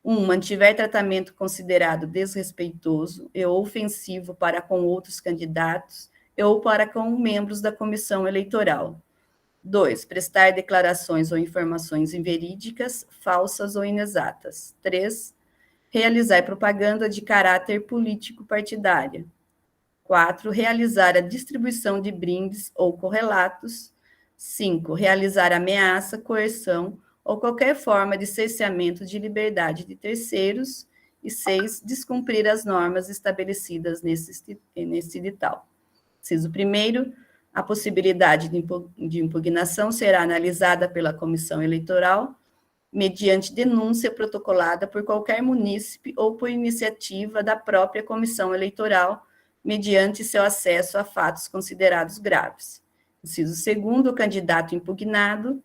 1. Mantiver tratamento considerado desrespeitoso e ofensivo para com outros candidatos ou para com membros da comissão eleitoral. 2. Prestar declarações ou informações inverídicas, falsas ou inexatas. 3. Realizar propaganda de caráter político-partidária. 4. Realizar a distribuição de brindes ou correlatos. 5. Realizar ameaça, coerção ou qualquer forma de cerceamento de liberdade de terceiros. E 6. Descumprir as normas estabelecidas nesse edital. Inciso 1º. A possibilidade de impugnação será analisada pela comissão eleitoral mediante denúncia protocolada por qualquer munícipe ou por iniciativa da própria comissão eleitoral, mediante seu acesso a fatos considerados graves. Inciso 2º,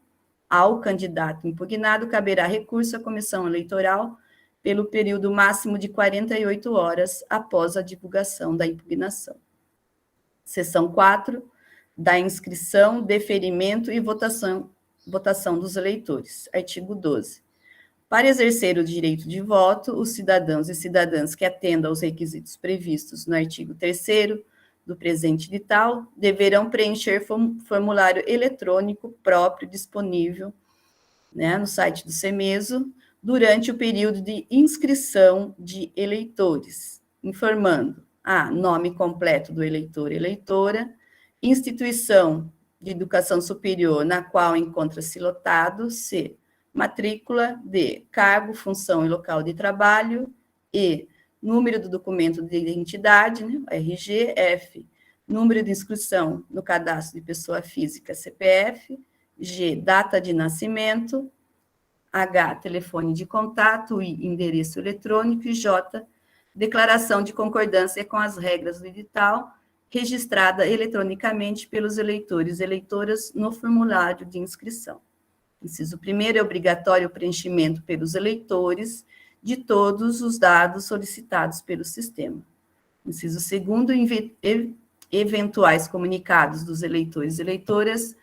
ao candidato impugnado caberá recurso à comissão eleitoral pelo período máximo de 48 horas após a divulgação da impugnação. Seção 4. Da inscrição, deferimento e votação dos eleitores. Artigo 12. Para exercer o direito de voto, os cidadãos e cidadãs que atendam aos requisitos previstos no artigo 3º do presente edital deverão preencher formulário eletrônico próprio disponível, no site do CEMESO durante o período de inscrição de eleitores, informando nome completo do eleitor e eleitora, instituição de educação superior na qual encontra-se lotado, C. Matrícula, D. Cargo, função e local de trabalho, E. Número do documento de identidade, RG, F. Número de inscrição no cadastro de pessoa física, CPF, G. Data de nascimento, H. Telefone de contato, I. Endereço eletrônico e J. Declaração de concordância com as regras do edital, registrada eletronicamente pelos eleitores e eleitoras no formulário de inscrição. Inciso 1º, é obrigatório o preenchimento pelos eleitores de todos os dados solicitados pelo sistema. Inciso 2º, eventuais comunicados dos eleitores e eleitoras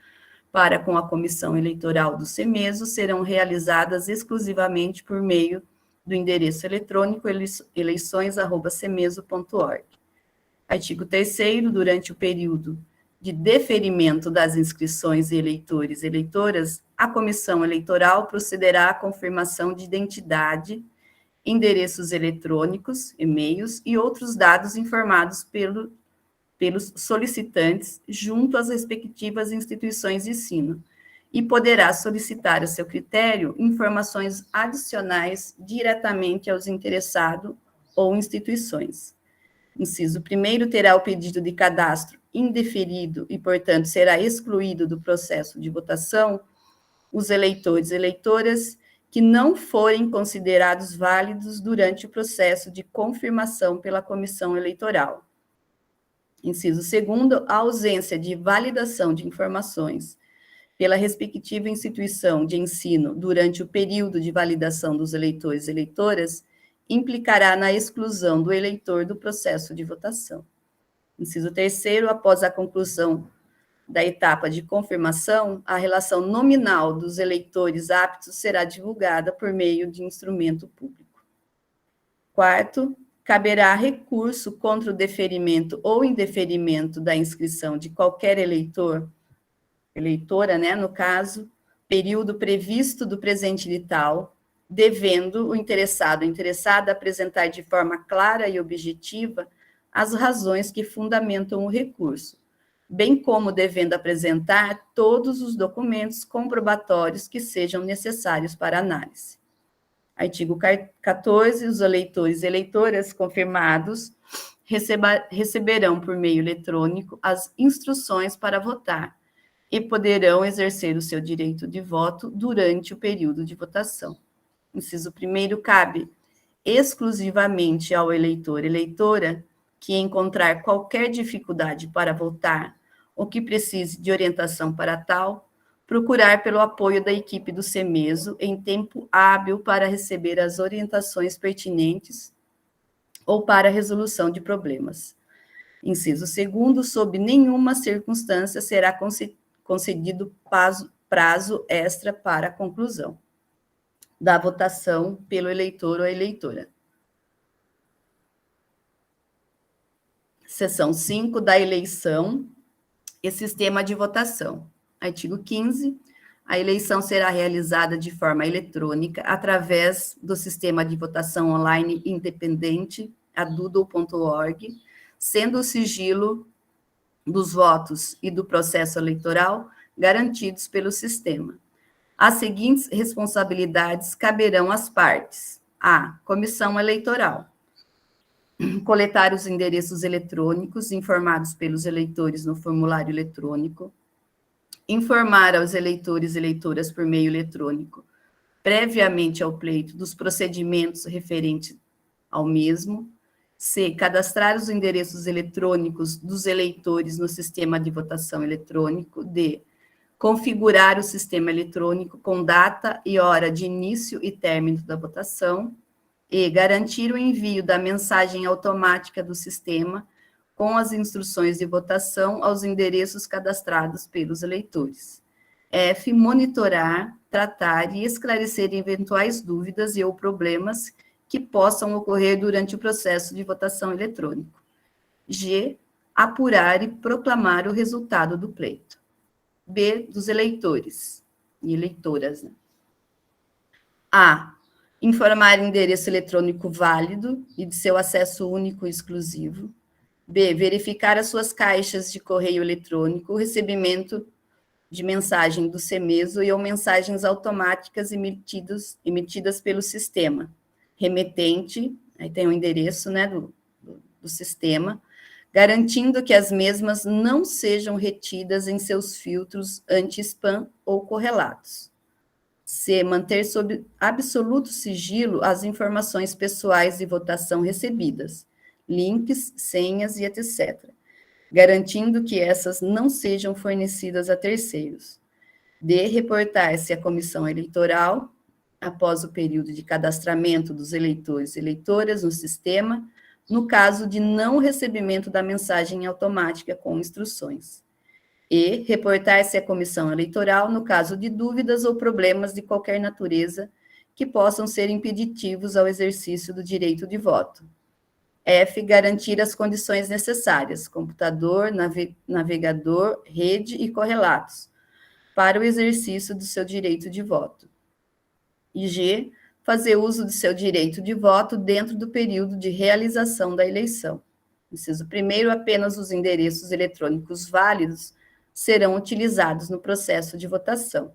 para com a comissão eleitoral do CEMESO serão realizadas exclusivamente por meio do endereço eletrônico eleições@cemeso.org. Artigo 3º, durante o período de deferimento das inscrições de eleitores e eleitoras, a comissão eleitoral procederá à confirmação de identidade, endereços eletrônicos, e-mails e outros dados informados pelos solicitantes junto às respectivas instituições de ensino, e poderá solicitar a seu critério informações adicionais diretamente aos interessados ou instituições. Inciso 1º, terá o pedido de cadastro indeferido e, portanto, será excluído do processo de votação os eleitores e eleitoras que não forem considerados válidos durante o processo de confirmação pela comissão eleitoral. Inciso 2º, a ausência de validação de informações pela respectiva instituição de ensino durante o período de validação dos eleitores e eleitoras implicará na exclusão do eleitor do processo de votação. Inciso 3º, após a conclusão da etapa de confirmação, a relação nominal dos eleitores aptos será divulgada por meio de instrumento público. 4º, caberá recurso contra o deferimento ou indeferimento da inscrição de qualquer eleitor, eleitora, né, no caso, período previsto do presente edital, devendo o interessado ou interessada apresentar de forma clara e objetiva as razões que fundamentam o recurso, bem como devendo apresentar todos os documentos comprobatórios que sejam necessários para análise. Artigo 14, os eleitores e eleitoras confirmados receberão por meio eletrônico as instruções para votar e poderão exercer o seu direito de voto durante o período de votação. Inciso 1º, cabe exclusivamente ao eleitor e eleitora que encontrar qualquer dificuldade para votar ou que precise de orientação para tal, procurar pelo apoio da equipe do CEMESO em tempo hábil para receber as orientações pertinentes ou para a resolução de problemas. Inciso 2º, sob nenhuma circunstância será concedido prazo extra para a conclusão da votação pelo eleitor ou eleitora. Seção 5 da eleição e sistema de votação. Artigo 15. A eleição será realizada de forma eletrônica através do sistema de votação online independente, a doodle.org, sendo o sigilo dos votos e do processo eleitoral garantidos pelo sistema. As seguintes responsabilidades caberão às partes. A. Comissão eleitoral. Coletar os endereços eletrônicos informados pelos eleitores no formulário eletrônico. Informar aos eleitores e eleitoras por meio eletrônico, previamente ao pleito, dos procedimentos referentes ao mesmo. C. Cadastrar os endereços eletrônicos dos eleitores no sistema de votação eletrônico. D. Configurar o sistema eletrônico com data e hora de início e término da votação. E. Garantir o envio da mensagem automática do sistema com as instruções de votação aos endereços cadastrados pelos eleitores. F. Monitorar, tratar e esclarecer eventuais dúvidas e ou problemas que possam ocorrer durante o processo de votação eletrônico. G. Apurar e proclamar o resultado do pleito. B. Dos eleitores e eleitoras. Né? A. Informar endereço eletrônico válido e de seu acesso único e exclusivo. B. Verificar as suas caixas de correio eletrônico, o recebimento de mensagem do CEMESO e ou mensagens automáticas emitidas pelo sistema. Remetente, aí tem o endereço, né, do sistema, garantindo que as mesmas não sejam retidas em seus filtros anti-spam ou correlatos. C. Manter sob absoluto sigilo as informações pessoais de votação recebidas, links, senhas e etc., garantindo que essas não sejam fornecidas a terceiros. D. Reportar-se à comissão eleitoral, após o período de cadastramento dos eleitores e eleitoras no sistema, no caso de não recebimento da mensagem automática com instruções. E. Reportar-se à comissão eleitoral no caso de dúvidas ou problemas de qualquer natureza que possam ser impeditivos ao exercício do direito de voto. F. Garantir as condições necessárias, computador, navegador, rede e correlatos, para o exercício do seu direito de voto. E G. Fazer uso do seu direito de voto dentro do período de realização da eleição. Inciso 1º, apenas os endereços eletrônicos válidos serão utilizados no processo de votação.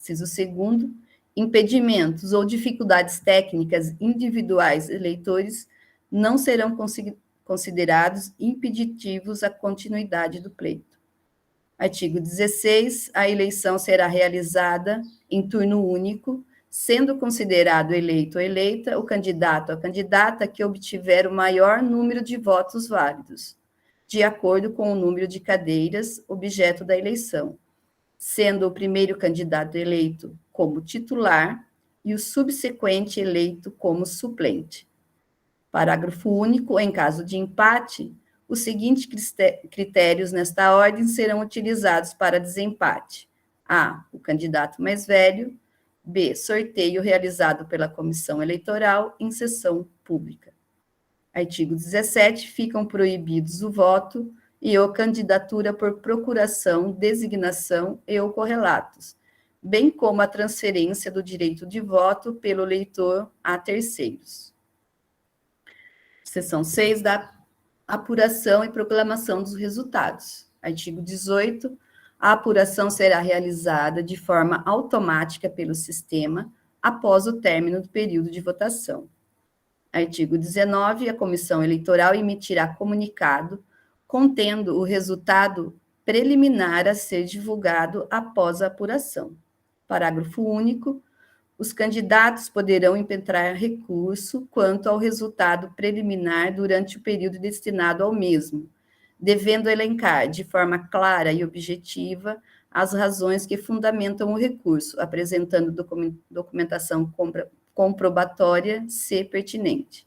Inciso 2º, impedimentos ou dificuldades técnicas individuais eleitores não serão considerados impeditivos à continuidade do pleito. Artigo 16. A eleição será realizada em turno único, sendo considerado eleito ou eleita o candidato ou a candidata que obtiver o maior número de votos válidos, de acordo com o número de cadeiras objeto da eleição, sendo o primeiro candidato eleito como titular e o subsequente eleito como suplente. Parágrafo único. Em caso de empate, os seguintes critérios nesta ordem serão utilizados para desempate. A, o candidato mais velho. B, sorteio realizado pela comissão eleitoral em sessão pública. Artigo 17. Ficam proibidos o voto e ou candidatura por procuração, designação e ou correlatos, bem como a transferência do direito de voto pelo eleitor a terceiros. Seção 6 da apuração e proclamação dos resultados. Artigo 18. A apuração será realizada de forma automática pelo sistema após o término do período de votação. Artigo 19. A comissão eleitoral emitirá comunicado contendo o resultado preliminar a ser divulgado após a apuração. Parágrafo único. Os candidatos poderão impetrar recurso quanto ao resultado preliminar durante o período destinado ao mesmo, devendo elencar de forma clara e objetiva as razões que fundamentam o recurso, apresentando documentação comprobatória, se pertinente.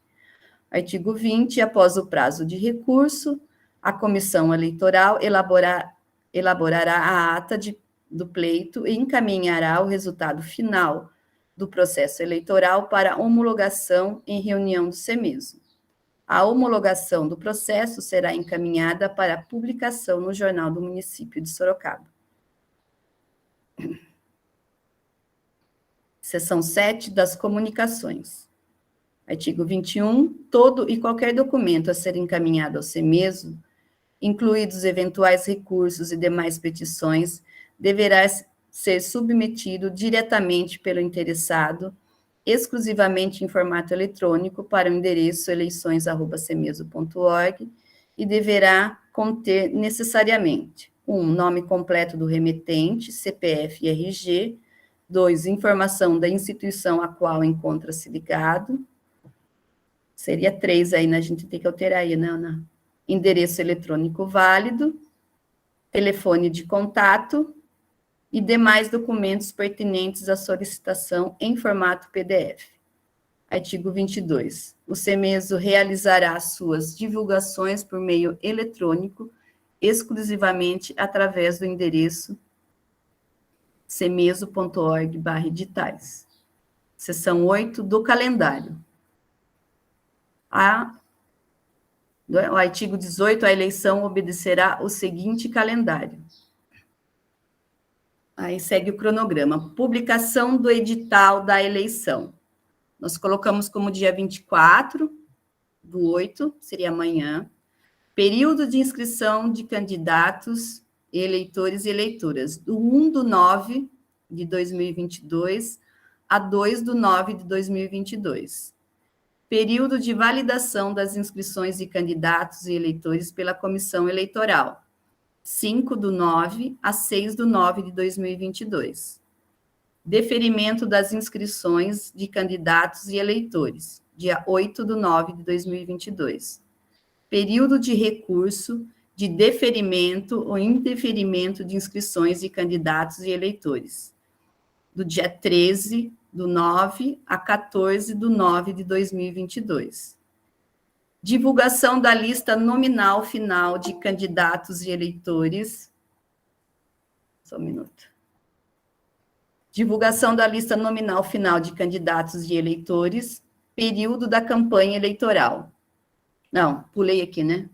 Artigo 20. Após o prazo de recurso, a comissão eleitoral elaborará a ata do pleito e encaminhará o resultado final do processo eleitoral para homologação em reunião do CEMESO. A homologação do processo será encaminhada para publicação no Jornal do Município de Sorocaba. Seção 7 das comunicações. Artigo 21. Todo e qualquer documento a ser encaminhado ao CEMESO, incluídos eventuais recursos e demais petições, deverá ser submetido diretamente pelo interessado, exclusivamente em formato eletrônico, para o endereço eleições@cemeso.org e deverá conter necessariamente 1. Nome completo do remetente, CPF e RG. 2. Informação da instituição a qual encontra-se ligado. Seria 3 aí, né? A gente tem que alterar aí, né, Ana? Endereço eletrônico válido, telefone de contato e demais documentos pertinentes à solicitação em formato PDF. Artigo 22. O CEMESO realizará suas divulgações por meio eletrônico, exclusivamente através do endereço cemeso.org/editais. Seção 8 do calendário. O artigo 18, a eleição obedecerá o seguinte calendário. Aí segue o cronograma. Publicação do edital da eleição. Nós colocamos como dia 24/8, seria amanhã. Período de inscrição de candidatos, eleitores e eleitoras, do 1/9/2022 a 2/9/2022. Período de validação das inscrições de candidatos e eleitores pela Comissão Eleitoral, 5/9 a 6/9/2022. Deferimento das inscrições de candidatos e eleitores, dia 8/9/2022. Período de recurso de deferimento ou indeferimento de inscrições de candidatos e eleitores, do dia 13/9 a 14/9/2022. Divulgação da lista nominal final de candidatos e eleitores. Só um minuto. Divulgação da lista nominal final de candidatos e eleitores, período da campanha eleitoral. Não, pulei aqui, né?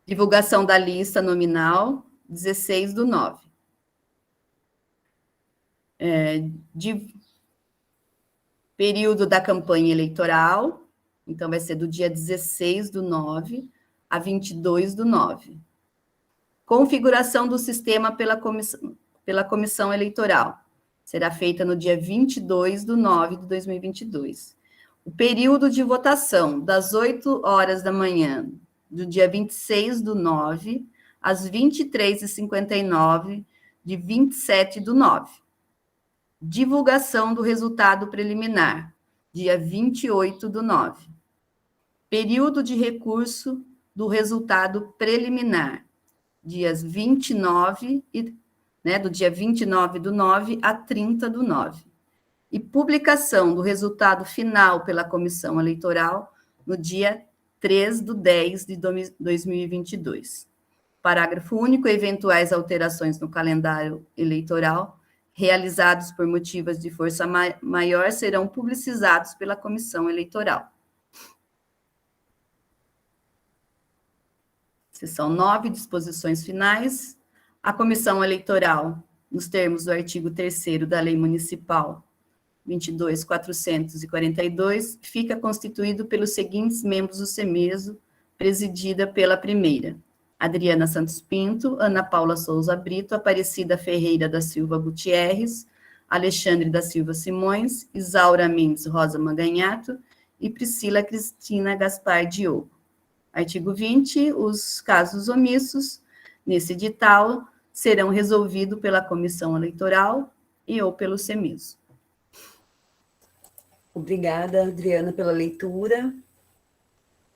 Divulgação da lista nominal, 16/9. Período da campanha eleitoral, então vai ser do dia 16/9 a 22/9. Configuração do sistema pela comissão eleitoral. Será feita no dia 22/9/2022. O período de votação, das 8 horas da manhã, do dia 26/9, às 23h59, de 27/9. Divulgação do resultado preliminar, dia 28/9. Período de recurso do resultado preliminar, dias 29, do dia 29/9 a 30/9. E publicação do resultado final pela comissão eleitoral no dia 3/10 de 2022. Parágrafo único, eventuais alterações no calendário eleitoral realizados por motivos de força maior serão publicizados pela comissão eleitoral. Seção 9, disposições finais. A comissão eleitoral, nos termos do artigo 3º da Lei Municipal 22.442, fica constituído pelos seguintes membros do CEMESO, presidida pela primeira: Adriana Santos Pinto, Ana Paula Souza Brito, Aparecida Ferreira da Silva Gutierrez, Alexandre da Silva Simões, Isaura Mendes Rosa Maganhato e Priscila Cristina Gaspar Diogo. Artigo 20, os casos omissos nesse edital serão resolvidos pela comissão eleitoral e ou pelo CEMESO. Obrigada, Adriana, pela leitura.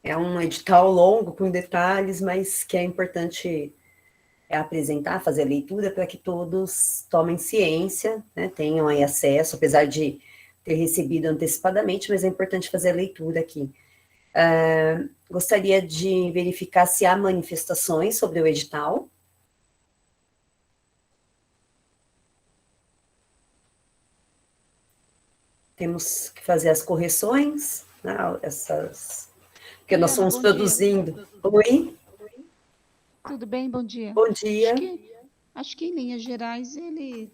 É um edital longo, com detalhes, mas que é importante apresentar, fazer a leitura, para que todos tomem ciência, né, tenham aí acesso, apesar de ter recebido antecipadamente, mas é importante fazer a leitura aqui. Gostaria de verificar se há manifestações sobre o edital. Temos que fazer as correções, né, porque nós estamos produzindo. Oi? Tudo bem? Bom dia. Bom dia. Acho que em linhas gerais ele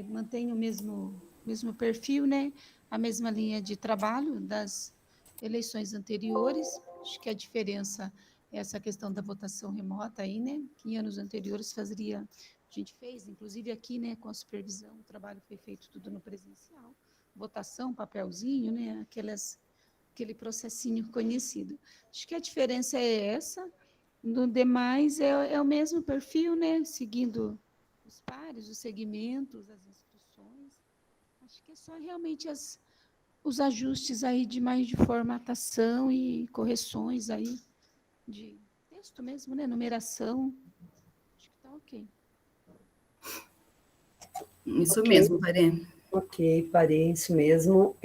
mantém o mesmo perfil, né? A mesma linha de trabalho das eleições anteriores. Acho que a diferença é essa questão da votação remota aí, né? Que em anos anteriores a gente fez, inclusive aqui, né, com a supervisão, o trabalho foi feito tudo no presencial, votação, papelzinho, né? Aquele processinho conhecido. Acho que a diferença é essa. No demais, é o mesmo perfil, né? Seguindo os pares, os segmentos, as instruções. Acho que é só realmente os ajustes aí de formatação e correções aí de texto mesmo, né? Numeração. Acho que está ok. Isso mesmo, Parê. Ok, Parê, isso mesmo.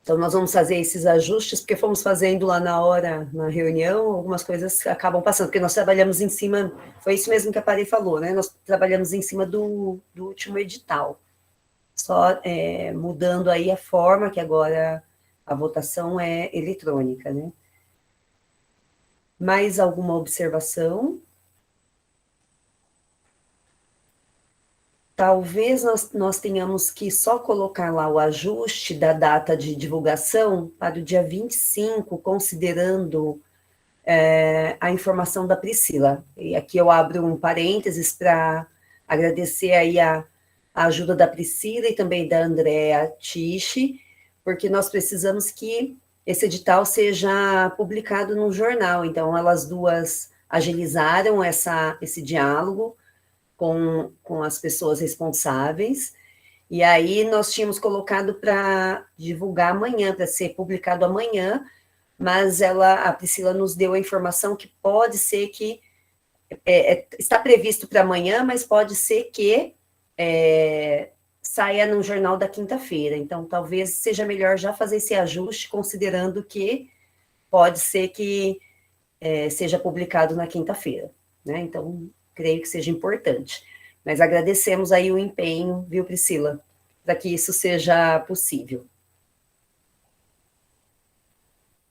Então, nós vamos fazer esses ajustes, porque fomos fazendo lá na hora, na reunião, algumas coisas acabam passando, porque nós trabalhamos em cima, foi isso mesmo que a Parê falou, né? Nós trabalhamos em cima do último edital, só mudando aí a forma, que agora a votação é eletrônica, né? Mais alguma observação? Talvez nós tenhamos que só colocar lá o ajuste da data de divulgação para o dia 25, considerando a informação da Priscila. E aqui eu abro um parênteses para agradecer aí a ajuda da Priscila e também da Andréa Tiche, porque nós precisamos que esse edital seja publicado no jornal. Então, elas duas agilizaram esse diálogo com as pessoas responsáveis, e aí nós tínhamos colocado para divulgar amanhã, para ser publicado amanhã, mas a Priscila nos deu a informação que pode ser que, está previsto para amanhã, mas pode ser que saia no jornal da quinta-feira, então talvez seja melhor já fazer esse ajuste, considerando que pode ser que seja publicado na quinta-feira, né, então creio que seja importante. Mas agradecemos aí o empenho, viu, Priscila, para que isso seja possível.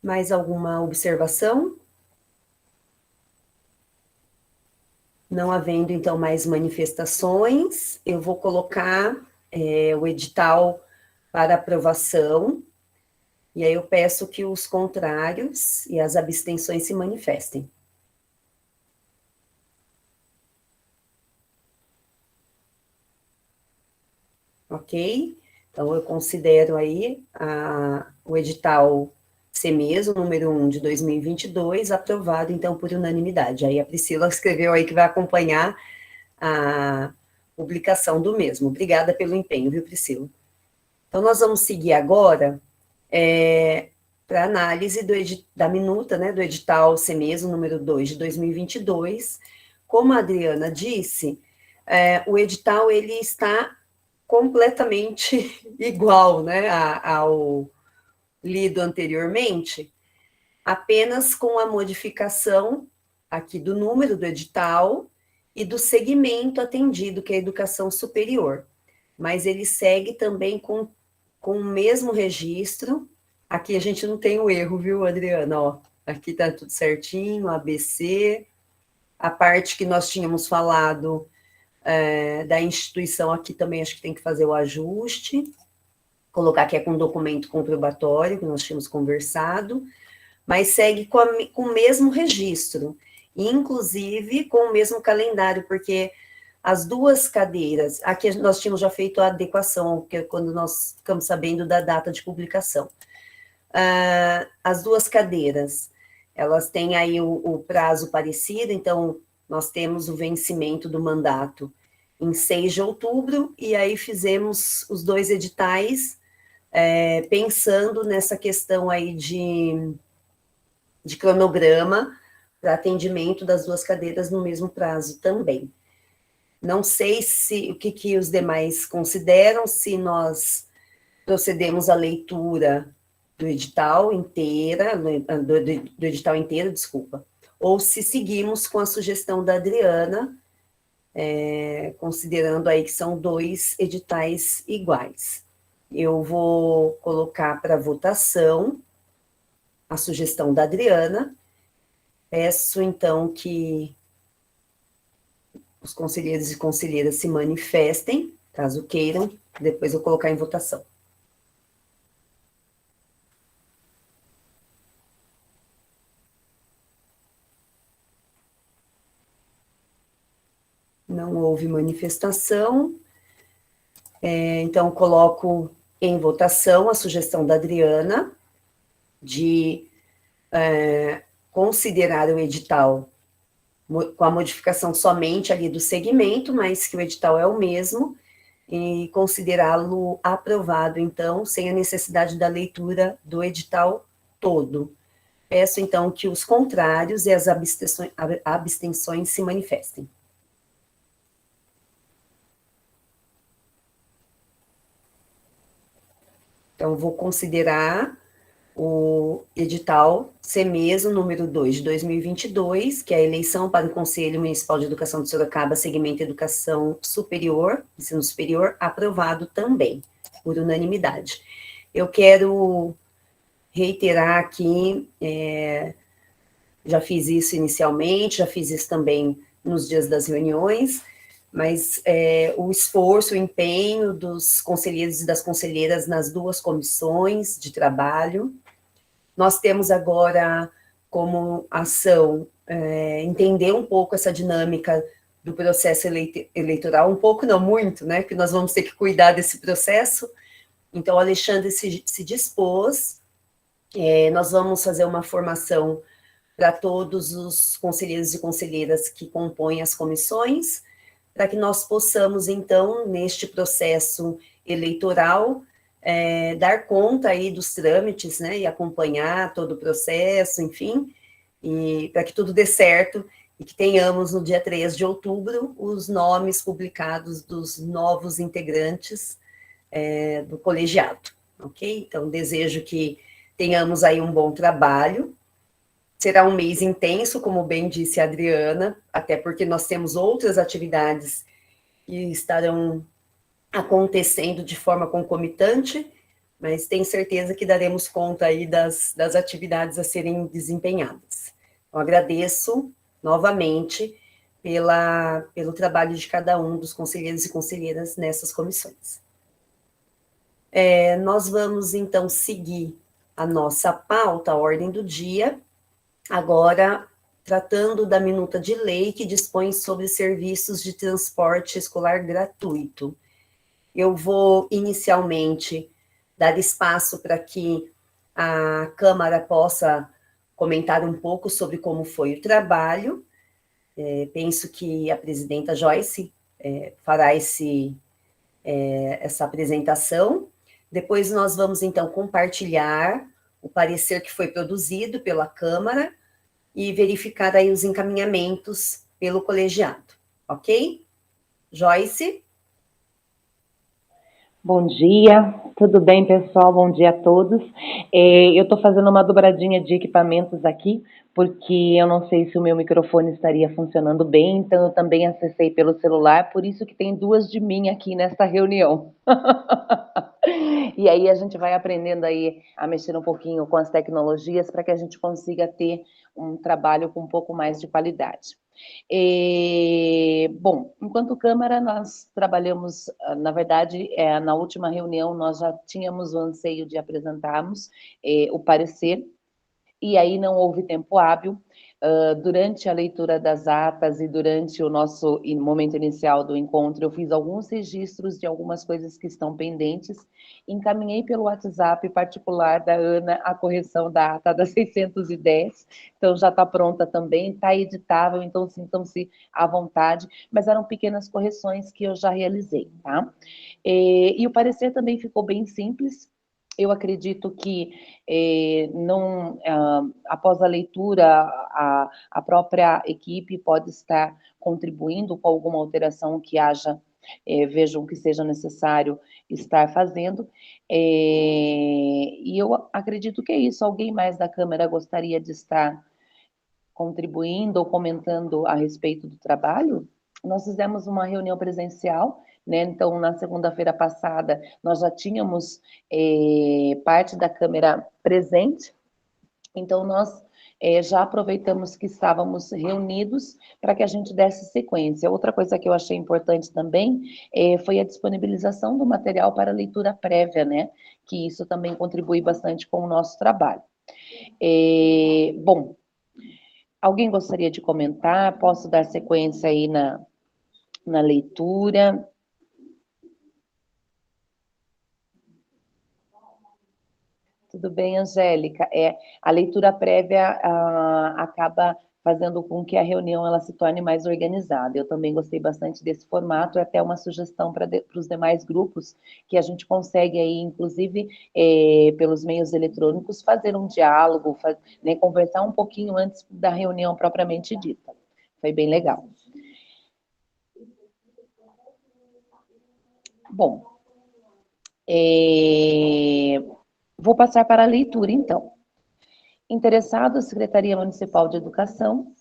Mais alguma observação? Não havendo, então, mais manifestações, eu vou colocar o edital para aprovação, e aí eu peço que os contrários e as abstenções se manifestem. Ok? Então, eu considero aí o edital CEMESO, número 1 de 2022, aprovado, então, por unanimidade. Aí a Priscila escreveu aí que vai acompanhar publicação do mesmo. Obrigada pelo empenho, viu, Priscila? Então, nós vamos seguir agora para análise da minuta, né, do edital CEMESO número 2 de 2022. Como a Adriana disse, o edital ele está completamente igual, né, ao lido anteriormente, apenas com a modificação aqui do número do edital e do segmento atendido, que é a educação superior. Mas ele segue também com o mesmo registro. Aqui a gente não tem o erro, viu, Adriana? Ó, aqui está tudo certinho, ABC. A parte que nós tínhamos falado da instituição, aqui também acho que tem que fazer o ajuste. Colocar que é com documento comprobatório, que nós tínhamos conversado, mas segue com o mesmo registro, inclusive com o mesmo calendário, porque as duas cadeiras, aqui nós tínhamos já feito a adequação, que é quando nós ficamos sabendo da data de publicação. As duas cadeiras, elas têm aí o prazo parecido, então nós temos o vencimento do mandato em 6 de outubro, e aí fizemos os 2 editais, pensando nessa questão aí de cronograma para atendimento das duas cadeiras no mesmo prazo também. Não sei o que os demais consideram, se nós procedemos à leitura do edital inteira, do edital inteiro, desculpa, ou se seguimos com a sugestão da Adriana, considerando aí que são 2 editais iguais. Eu vou colocar para votação a sugestão da Adriana. Peço, então, que os conselheiros e conselheiras se manifestem, caso queiram, depois eu colocar em votação. Não houve manifestação, então coloco em votação a sugestão da Adriana de considerar o edital com a modificação somente ali do segmento, mas que o edital é o mesmo, e considerá-lo aprovado, então, sem a necessidade da leitura do edital todo. Peço, então, que os contrários e as abstenções se manifestem. Então, vou considerar o edital CEMESO número 2 de 2022, que é a eleição para o Conselho Municipal de Educação de Sorocaba, segmento Educação Superior, Ensino Superior, aprovado também, por unanimidade. Eu quero reiterar aqui, já fiz isso inicialmente, já fiz isso também nos dias das reuniões, mas o esforço, o empenho dos conselheiros e das conselheiras nas 2 comissões de trabalho. Nós temos agora como ação entender um pouco essa dinâmica do processo eleitoral, um pouco, não muito, né, porque nós vamos ter que cuidar desse processo. Então, o Alexandre se dispôs, nós vamos fazer uma formação para todos os conselheiros e conselheiras que compõem as comissões, para que nós possamos, então, neste processo eleitoral, dar conta aí dos trâmites, né, e acompanhar todo o processo, enfim, e para que tudo dê certo, e que tenhamos, no dia 3 de outubro, os nomes publicados dos novos integrantes do colegiado, ok? Então, desejo que tenhamos aí um bom trabalho. Será um mês intenso, como bem disse a Adriana, até porque nós temos outras atividades que estarão acontecendo de forma concomitante, mas tenho certeza que daremos conta aí das atividades a serem desempenhadas. Eu agradeço novamente pelo trabalho de cada um dos conselheiros e conselheiras nessas comissões. Nós vamos, então, seguir a nossa pauta, a ordem do dia, agora tratando da minuta de lei que dispõe sobre serviços de transporte escolar gratuito. Eu vou, inicialmente, dar espaço para que a Câmara possa comentar um pouco sobre como foi o trabalho. Penso que a presidenta Joyce fará essa apresentação. Depois nós vamos, então, compartilhar o parecer que foi produzido pela Câmara e verificar aí os encaminhamentos pelo colegiado, ok? Joyce? Bom dia, tudo bem, pessoal? Bom dia a todos. Eu estou fazendo uma dobradinha de equipamentos aqui, porque eu não sei se o meu microfone estaria funcionando bem, então eu também acessei pelo celular, por isso que tem duas de mim aqui nesta reunião. E aí a gente vai aprendendo aí a mexer um pouquinho com as tecnologias para que a gente consiga ter um trabalho com um pouco mais de qualidade. Bom, enquanto Câmara, nós trabalhamos, na verdade, na última reunião, nós já tínhamos o anseio de apresentarmos o parecer, e aí não houve tempo hábil. Durante a leitura das atas e durante o nosso momento inicial do encontro, eu fiz alguns registros de algumas coisas que estão pendentes, encaminhei pelo WhatsApp particular da Ana a correção da ata da 610, então já está pronta também, está editável, então sintam-se à vontade, mas eram pequenas correções que eu já realizei, tá? E o parecer também ficou bem simples. Eu acredito que após a leitura, a própria equipe pode estar contribuindo com alguma alteração que haja, vejam que seja necessário estar fazendo. E eu acredito que é isso. Alguém mais da Câmara gostaria de estar contribuindo ou comentando a respeito do trabalho? Nós fizemos uma reunião presencial, né? Então, na segunda-feira passada, nós já tínhamos parte da Câmara presente, então nós já aproveitamos que estávamos reunidos para que a gente desse sequência. Outra coisa que eu achei importante também foi a disponibilização do material para leitura prévia, né? Que isso também contribui bastante com o nosso trabalho. Bom, alguém gostaria de comentar? Posso dar sequência aí na leitura? Tudo bem, Angélica? A leitura prévia acaba fazendo com que a reunião ela se torne mais organizada. Eu também gostei bastante desse formato, é até uma sugestão para os demais grupos, que a gente consegue aí, inclusive, pelos meios eletrônicos, fazer um diálogo, né, conversar um pouquinho antes da reunião propriamente dita. Foi bem legal. Bom, vou passar para a leitura, então. Interessado, Secretaria Municipal de Educação.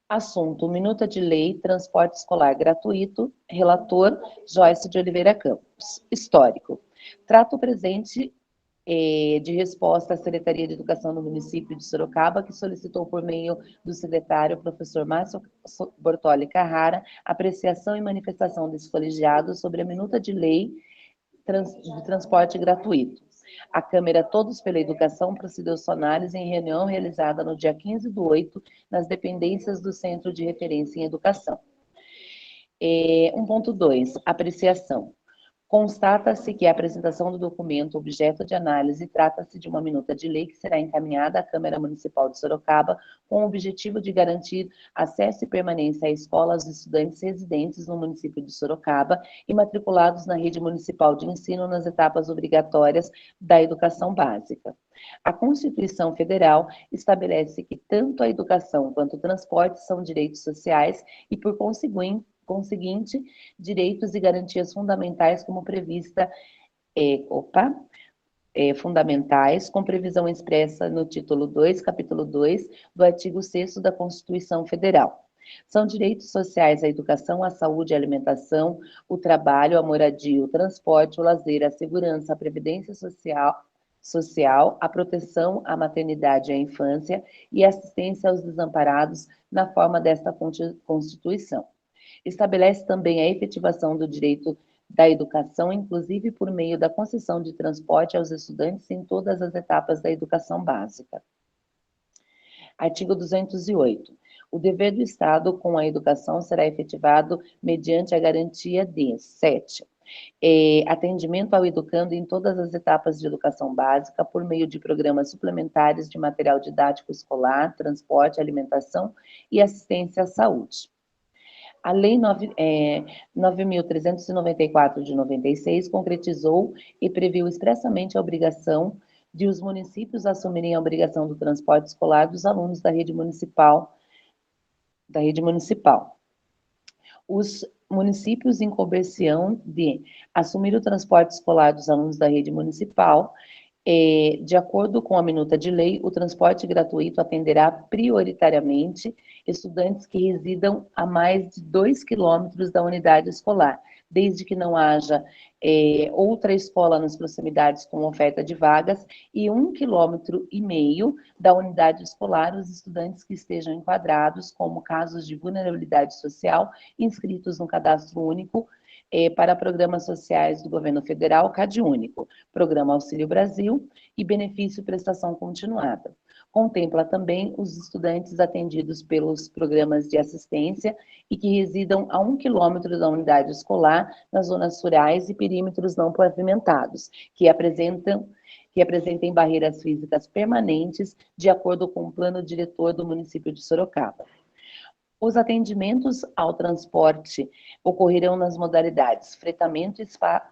Assunto, minuta de lei, transporte escolar gratuito. Relator, Joyce de Oliveira Campos. Histórico. Trato presente de resposta à Secretaria de Educação do município de Sorocaba, que solicitou por meio do secretário, professor Márcio Bortoli Carrara, apreciação e manifestação desse colegiado sobre a minuta de lei de transporte gratuito. A Câmara Todos pela Educação procedeu sua análise em reunião realizada no dia 15/8, nas dependências do Centro de Referência em Educação. 1.2, apreciação. Constata-se que a apresentação do documento objeto de análise trata-se de uma minuta de lei que será encaminhada à Câmara Municipal de Sorocaba com o objetivo de garantir acesso e permanência à escola aos estudantes residentes no município de Sorocaba e matriculados na rede municipal de ensino nas etapas obrigatórias da educação básica. A Constituição Federal estabelece que tanto a educação quanto o transporte são direitos sociais e, por conseguinte, direitos e garantias fundamentais como prevista, fundamentais, com previsão expressa no título 2, capítulo 2, do artigo 6º da Constituição Federal. São direitos sociais a educação, a saúde, a alimentação, o trabalho, a moradia, o transporte, o lazer, a segurança, a previdência social, a proteção à maternidade e à infância e a assistência aos desamparados na forma desta Constituição. Estabelece também a efetivação do direito da educação, inclusive por meio da concessão de transporte aos estudantes em todas as etapas da educação básica. Artigo 208. O dever do Estado com a educação será efetivado mediante a garantia de 7. Atendimento ao educando em todas as etapas de educação básica por meio de programas suplementares de material didático escolar, transporte, alimentação e assistência à saúde. A Lei 9.394 de 96 concretizou e previu expressamente a obrigação de os municípios assumirem a obrigação do transporte escolar dos alunos da rede municipal. Os municípios incumbênciam de assumir o transporte escolar dos alunos da rede municipal. De acordo com a minuta de lei, o transporte gratuito atenderá prioritariamente estudantes que residam a mais de 2 quilômetros da unidade escolar, desde que não haja outra escola nas proximidades com oferta de vagas, e 1,5 quilômetro da unidade escolar os estudantes que estejam enquadrados como casos de vulnerabilidade social inscritos no Cadastro Único para programas sociais do governo federal, CadÚnico, Programa Auxílio Brasil e Benefício Prestação Continuada. Contempla também os estudantes atendidos pelos programas de assistência e que residam a 1 quilômetro da unidade escolar nas zonas rurais e perímetros não pavimentados, que apresentem barreiras físicas permanentes, de acordo com o plano diretor do município de Sorocaba. Os atendimentos ao transporte ocorrerão nas modalidades fretamento e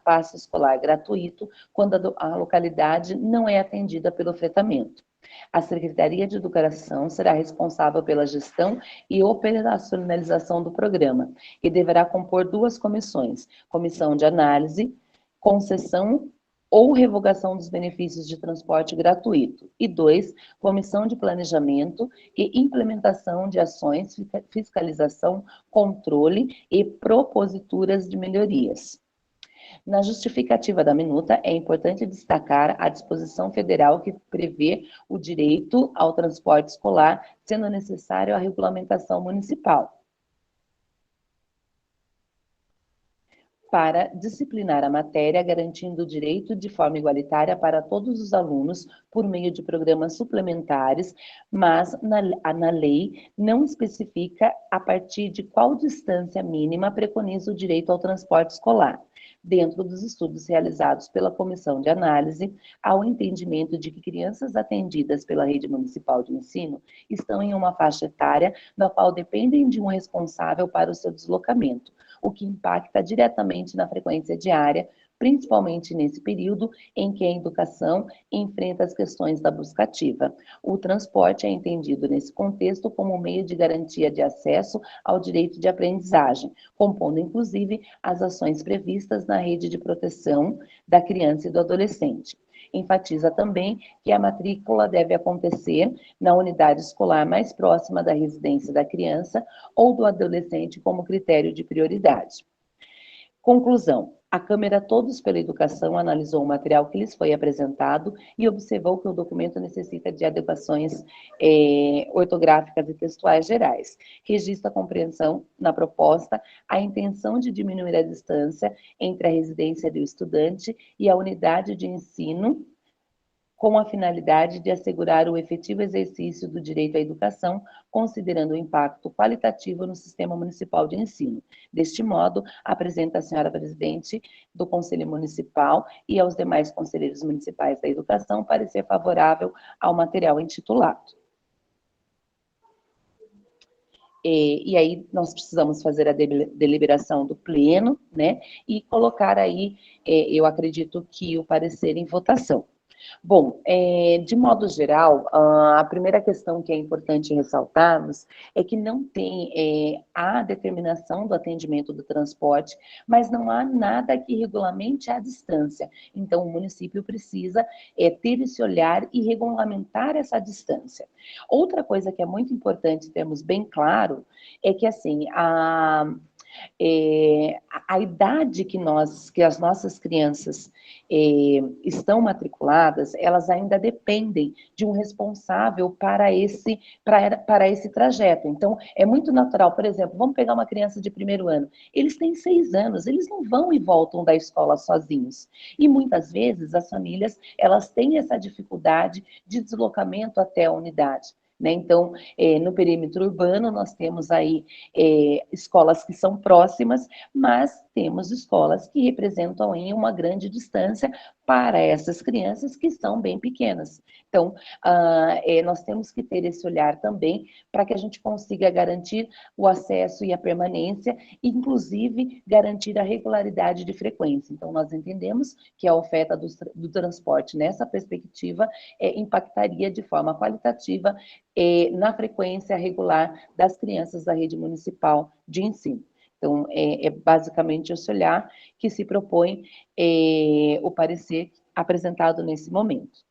passe escolar gratuito, quando a localidade não é atendida pelo fretamento. A Secretaria de Educação será responsável pela gestão e operacionalização do programa, e deverá compor 2 comissões: comissão de análise, concessão ou revogação dos benefícios de transporte gratuito, e 2, comissão de planejamento e implementação de ações, fiscalização, controle e proposituras de melhorias. Na justificativa da minuta, é importante destacar a disposição federal que prevê o direito ao transporte escolar, sendo necessário a regulamentação municipal, para disciplinar a matéria, garantindo o direito de forma igualitária para todos os alunos por meio de programas suplementares, mas na lei não especifica a partir de qual distância mínima preconiza o direito ao transporte escolar. Dentro dos estudos realizados pela Comissão de Análise, há o entendimento de que crianças atendidas pela rede municipal de ensino estão em uma faixa etária na qual dependem de um responsável para o seu deslocamento, o que impacta diretamente na frequência diária, principalmente nesse período em que a educação enfrenta as questões da busca ativa. O transporte é entendido nesse contexto como meio de garantia de acesso ao direito de aprendizagem, compondo inclusive as ações previstas na rede de proteção da criança e do adolescente. Enfatiza também que a matrícula deve acontecer na unidade escolar mais próxima da residência da criança ou do adolescente como critério de prioridade. Conclusão: a Câmara Todos pela Educação analisou o material que lhes foi apresentado e observou que o documento necessita de adequações ortográficas e textuais gerais. Registra a compreensão na proposta a intenção de diminuir a distância entre a residência do estudante e a unidade de ensino, com a finalidade de assegurar o efetivo exercício do direito à educação, considerando o impacto qualitativo no sistema municipal de ensino. Deste modo, apresenta a senhora presidente do Conselho Municipal e aos demais conselheiros municipais da educação parecer favorável ao material intitulado. E aí nós precisamos fazer a deliberação do pleno, né, e colocar aí, eu acredito que o parecer em votação. Bom, de modo geral, a primeira questão que é importante ressaltarmos é que não tem a determinação do atendimento do transporte, mas não há nada que regulamente a distância. Então, o município precisa ter esse olhar e regulamentar essa distância. Outra coisa que é muito importante termos bem claro é que, assim, a idade que as nossas crianças estão matriculadas, elas ainda dependem de um responsável para esse trajeto. Então, é muito natural, por exemplo, vamos pegar uma criança de 1º ano, eles têm 6 anos, eles não vão e voltam da escola sozinhos. E muitas vezes as famílias, elas têm essa dificuldade de deslocamento até a unidade. né? Então, no perímetro urbano, nós temos aí escolas que são próximas, mas temos escolas que representam aí uma grande distância para essas crianças que são bem pequenas. Então, nós temos que ter esse olhar também para que a gente consiga garantir o acesso e a permanência, inclusive garantir a regularidade de frequência. Então, nós entendemos que a oferta do transporte nessa perspectiva impactaria de forma qualitativa na frequência regular das crianças da rede municipal de ensino. Então, é basicamente esse olhar que se propõe o parecer apresentado nesse momento.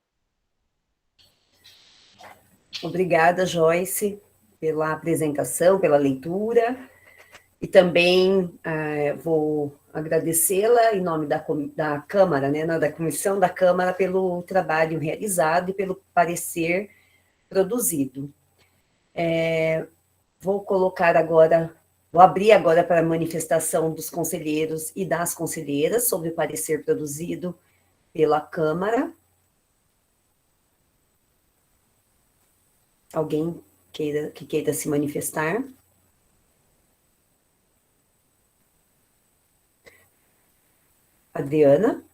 Obrigada, Joyce, pela apresentação, pela leitura, e também vou agradecê-la em nome da Câmara, né, da Comissão da Câmara, pelo trabalho realizado e pelo parecer produzido. Vou abrir agora para a manifestação dos conselheiros e das conselheiras sobre o parecer produzido pela Câmara. Alguém que queira se manifestar? Adriana?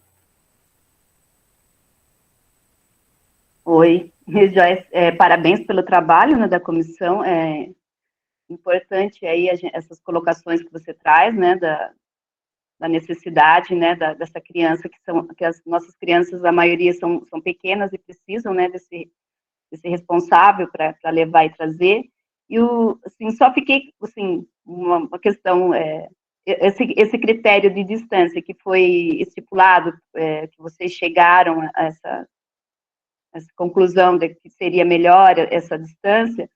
Oi, Joyce, parabéns pelo trabalho, né, da comissão. É importante aí essas colocações que você traz, né, da necessidade, né, dessa criança, que as nossas crianças, a maioria são pequenas e precisam, né, desse responsável para levar e trazer. E assim, só fiquei, assim, uma questão, esse critério de distância que foi estipulado, que vocês chegaram a essa conclusão de que seria melhor essa distância,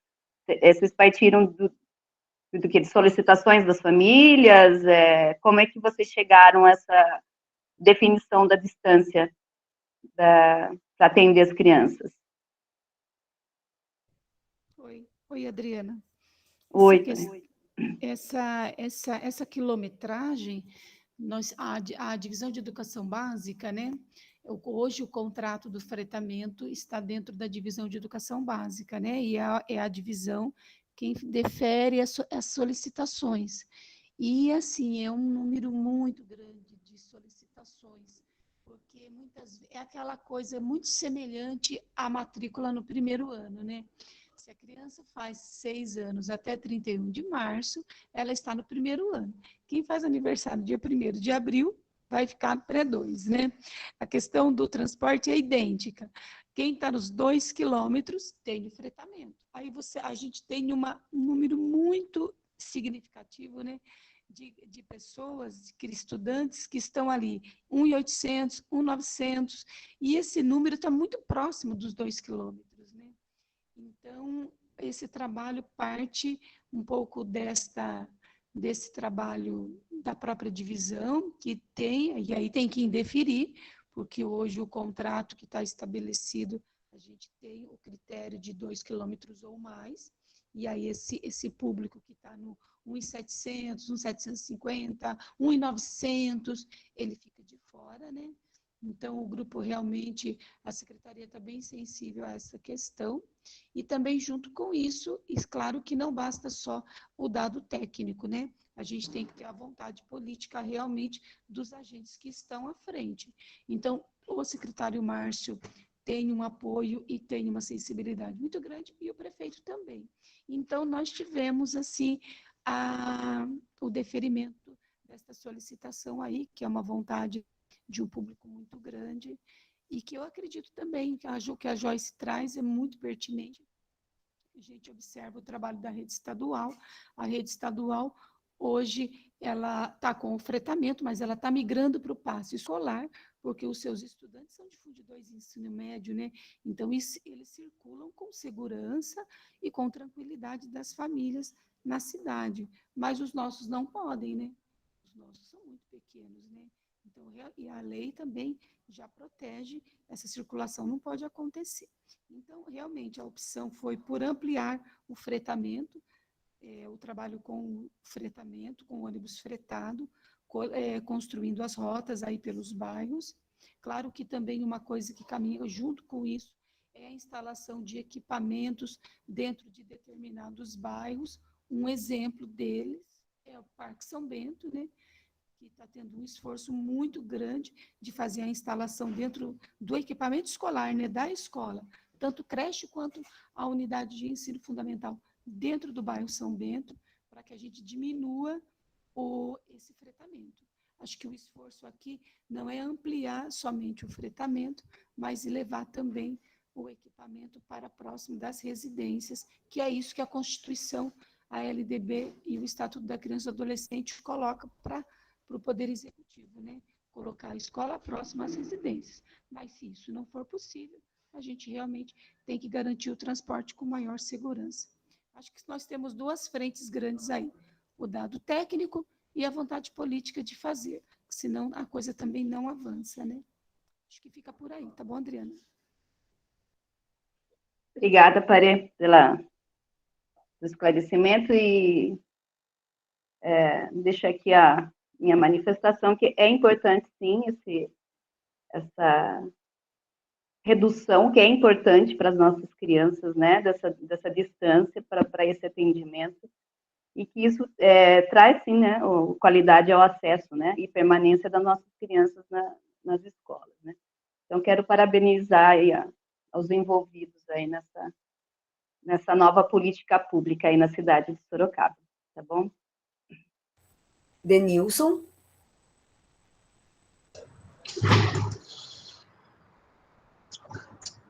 vocês partiram do que? De solicitações das famílias? Como é que vocês chegaram a essa definição da distância para atender as crianças? Oi, Adriana. Oi. Essa quilometragem, a divisão de educação básica, né? Hoje o contrato do fretamento está dentro da divisão de educação básica, né? E é a divisão quem defere as solicitações. E, assim, é um número muito grande de solicitações, porque é aquela coisa muito semelhante à matrícula no primeiro ano, né? Se a criança faz 6 anos até 31 de março, ela está no primeiro ano. Quem faz aniversário dia 1º de abril vai ficar pré-2, né? A questão do transporte é idêntica. Quem está nos 2 quilômetros tem o fretamento. Aí a gente tem um número muito significativo, né, de pessoas, de estudantes que estão ali, 1.800, 1.900, e esse número está muito próximo dos 2 quilômetros, né? Então, esse trabalho parte um pouco desse trabalho da própria divisão, que tem, e aí tem que indeferir, porque hoje o contrato que está estabelecido, a gente tem o critério de 2 quilômetros ou mais, e aí esse público que está no 1.700, 1.750, 1.900, ele fica de fora, né? Então, o grupo realmente, a secretaria está bem sensível a essa questão, e também junto com isso, claro que não basta só o dado técnico, né? A gente tem que ter a vontade política realmente dos agentes que estão à frente. Então, o secretário Márcio tem um apoio e tem uma sensibilidade muito grande, e o prefeito também. Então, nós tivemos, assim, o deferimento desta solicitação aí, que é uma vontade de um público muito grande, e que eu acredito também que o que a Joyce traz é muito pertinente. A gente observa o trabalho da rede estadual. A rede estadual, hoje, ela está com o fretamento, mas ela está migrando para o passe escolar, porque os seus estudantes são de Fundo 2 ensino médio, né? Então, eles circulam com segurança e com tranquilidade das famílias na cidade. Mas os nossos não podem, né? Os nossos são muito pequenos, né? Então, e a lei também já protege, essa circulação não pode acontecer. Então, realmente, a opção foi por ampliar o fretamento, o trabalho com fretamento, com ônibus fretado, construindo as rotas aí pelos bairros. Claro que também uma coisa que caminha junto com isso é a instalação de equipamentos dentro de determinados bairros. Um exemplo deles é o Parque São Bento, né, que está tendo um esforço muito grande de fazer a instalação dentro do equipamento escolar, né, da escola, tanto creche quanto a unidade de ensino fundamental dentro do bairro São Bento, para que a gente diminua esse fretamento. Acho que o esforço aqui não é ampliar somente o fretamento, mas levar também o equipamento para próximo das residências, que é isso que a Constituição, a LDB e o Estatuto da Criança e do Adolescente coloca para o Poder Executivo, né? Colocar a escola próxima às residências. Mas, se isso não for possível, a gente realmente tem que garantir o transporte com maior segurança. Acho que nós temos duas frentes grandes aí, o dado técnico e a vontade política de fazer, senão a coisa também não avança, né? Acho que fica por aí, tá bom, Adriana? Obrigada, Parê, pelo esclarecimento e deixo aqui a minha manifestação, que é importante, sim, essa redução, que é importante para as nossas crianças, né, dessa distância para esse atendimento, e que isso traz, sim, né, qualidade ao acesso, né, e permanência das nossas crianças nas escolas, né. Então, quero parabenizar aí aos envolvidos aí nessa nova política pública aí na cidade de Sorocaba, tá bom? Denilson?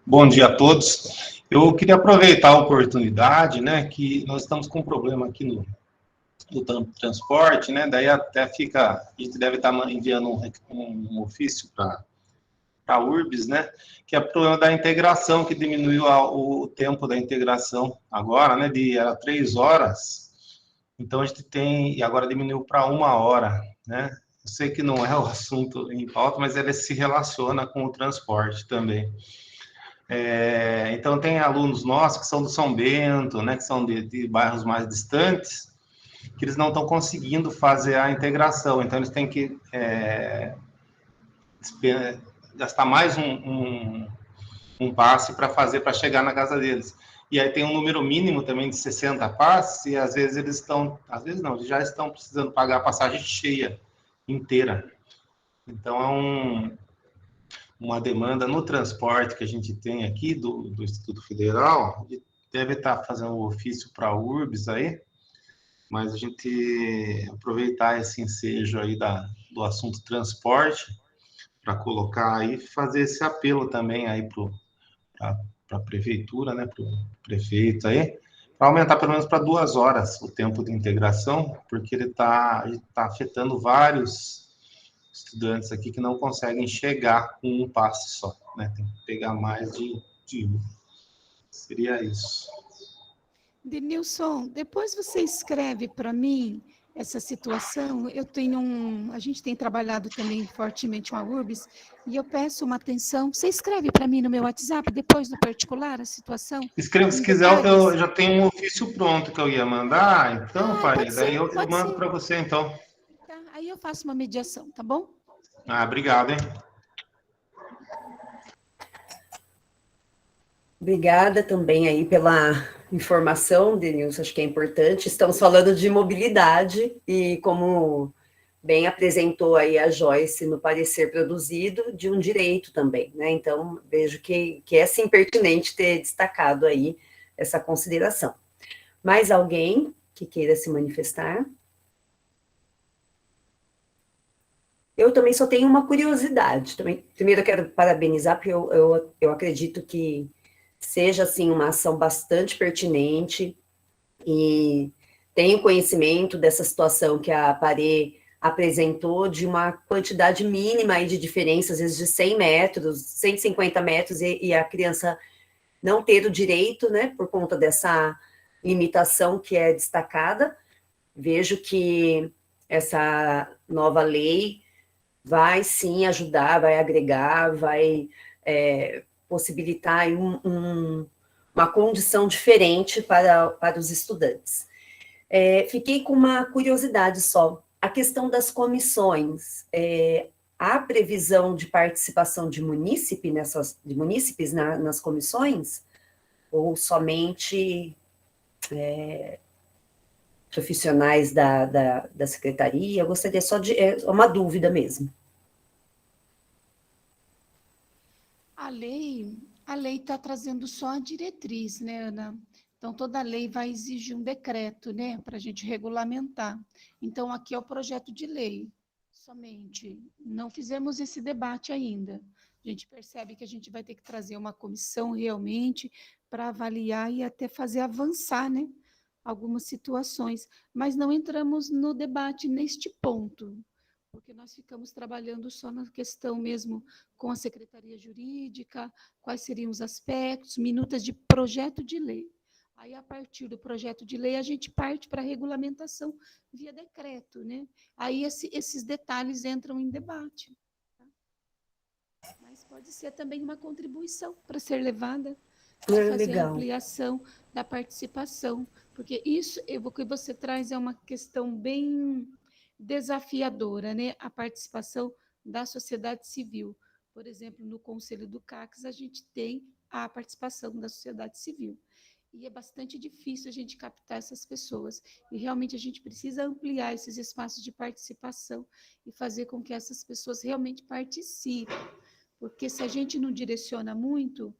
Bom dia a todos. Eu queria aproveitar a oportunidade, né, que nós estamos com um problema aqui no transporte, né, daí até a gente deve estar enviando um ofício para a URBS, né, que é o problema da integração, que diminuiu o tempo da integração agora, né, era 3 horas, então a gente e agora diminuiu para 1 hora, né. Eu sei que não é o assunto em pauta, mas ele se relaciona com o transporte também. Então, tem alunos nossos que são do São Bento, né, que são de bairros mais distantes, que eles não estão conseguindo fazer a integração, então eles têm que gastar mais um passe para chegar na casa deles. E aí tem um número mínimo também de 60 passes, e às vezes eles já estão precisando pagar a passagem cheia, inteira. Então, uma demanda no transporte que a gente tem aqui do Instituto Federal, deve estar fazendo um ofício para a URBS aí, mas a gente aproveitar esse ensejo aí do assunto transporte para colocar aí, fazer esse apelo também aí para a prefeitura, né, para o prefeito aí, para aumentar pelo menos para 2 horas o tempo de integração, porque ele tá afetando vários estudantes aqui que não conseguem chegar com um passe só, né? Tem que pegar mais de um. Seria isso. Denilson, depois você escreve para mim essa situação. A gente tem trabalhado também fortemente com a URBS, e eu peço uma atenção. Você escreve para mim no meu WhatsApp, depois do particular, a situação? Escreva, se quiser, eu já tenho um ofício pronto que eu ia mandar, então, daí eu mando para você, então. Tá, aí eu faço uma mediação, tá bom? Obrigado, hein? Obrigada também aí pela informação, Denilson, acho que é importante. Estamos falando de mobilidade e, como bem apresentou aí a Joyce no parecer produzido, de um direito também, né? Então, vejo que é sim pertinente ter destacado aí essa consideração. Mais alguém que queira se manifestar? Eu também só tenho uma curiosidade. Primeiro, eu quero parabenizar, porque eu acredito que seja, assim, uma ação bastante pertinente, e tenho conhecimento dessa situação que a Parê apresentou, de uma quantidade mínima aí de diferença, às vezes de 100 metros, 150 metros, e a criança não ter o direito, né, por conta dessa limitação que é destacada. Vejo que essa nova lei vai sim ajudar, vai agregar, vai possibilitar uma condição diferente para os estudantes. Fiquei com uma curiosidade só, a questão das comissões. há previsão de participação de munícipes nas comissões? Ou somente profissionais da secretaria? Eu gostaria só de... uma dúvida mesmo. A lei está trazendo só a diretriz, né, Ana? Então, toda lei vai exigir um decreto, né, para a gente regulamentar. Então, aqui é o projeto de lei, somente. Não fizemos esse debate ainda. A gente percebe que a gente vai ter que trazer uma comissão realmente para avaliar e até fazer avançar, né, algumas situações. Mas não entramos no debate neste ponto, porque nós ficamos trabalhando só na questão mesmo com a Secretaria Jurídica, quais seriam os aspectos, minutas de projeto de lei. Aí, a partir do projeto de lei, a gente parte para a regulamentação via decreto, né? Aí, esses detalhes entram em debate. Tá? Mas pode ser também uma contribuição para ser levada, para fazer Legal. a ampliação da participação, porque isso, o que você traz é uma questão bem desafiadora, né? A participação da sociedade civil. Por exemplo, no Conselho do CACS, a gente tem a participação da sociedade civil. E é bastante difícil a gente captar essas pessoas. E realmente a gente precisa ampliar esses espaços de participação e fazer com que essas pessoas realmente participem. Porque se a gente não direciona muito,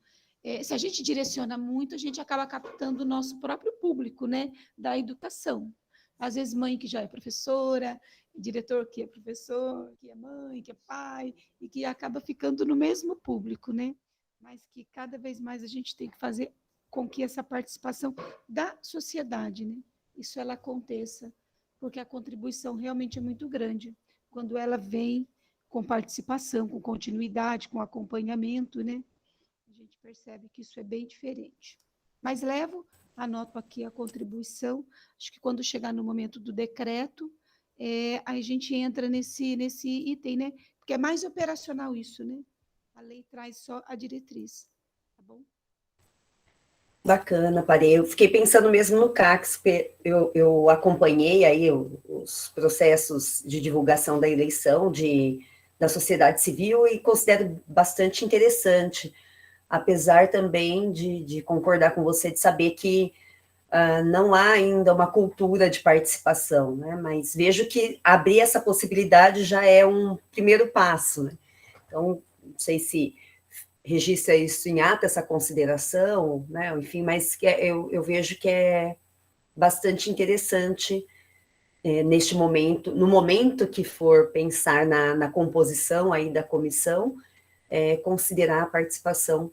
a gente acaba captando o nosso próprio público, né, da educação. Às vezes, mãe que já é professora, diretor que é professor, que é mãe, que é pai, e que acaba ficando no mesmo público, né? Mas que cada vez mais a gente tem que fazer com que essa participação da sociedade, né, isso ela aconteça, porque a contribuição realmente é muito grande, quando ela vem com participação, com continuidade, com acompanhamento, né, a gente percebe que isso é bem diferente. Mas anoto aqui a contribuição, acho que quando chegar no momento do decreto, a gente entra nesse item, né, porque é mais operacional isso, né, a lei traz só a diretriz, tá bom? Bacana, parei. Eu fiquei pensando mesmo no CACS, porque eu acompanhei aí os processos de divulgação da eleição da sociedade civil e considero bastante interessante, apesar também de concordar com você, de saber que não há ainda uma cultura de participação, né? Mas vejo que abrir essa possibilidade já é um primeiro passo, né? Então, não sei se registra isso em ata, essa consideração, né? Enfim, mas eu vejo que é bastante interessante neste momento, no momento que for pensar na composição aí da comissão, considerar a participação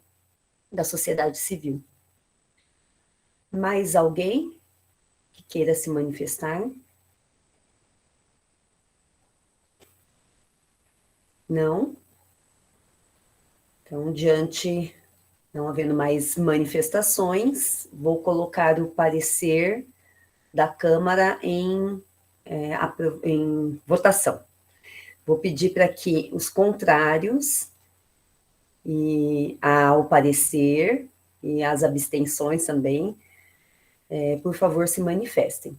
da sociedade civil. Mais alguém que queira se manifestar? Não? Então, não havendo mais manifestações, vou colocar o parecer da Câmara em votação. Vou pedir para que os contrários ao parecer e as abstenções também, por favor, se manifestem.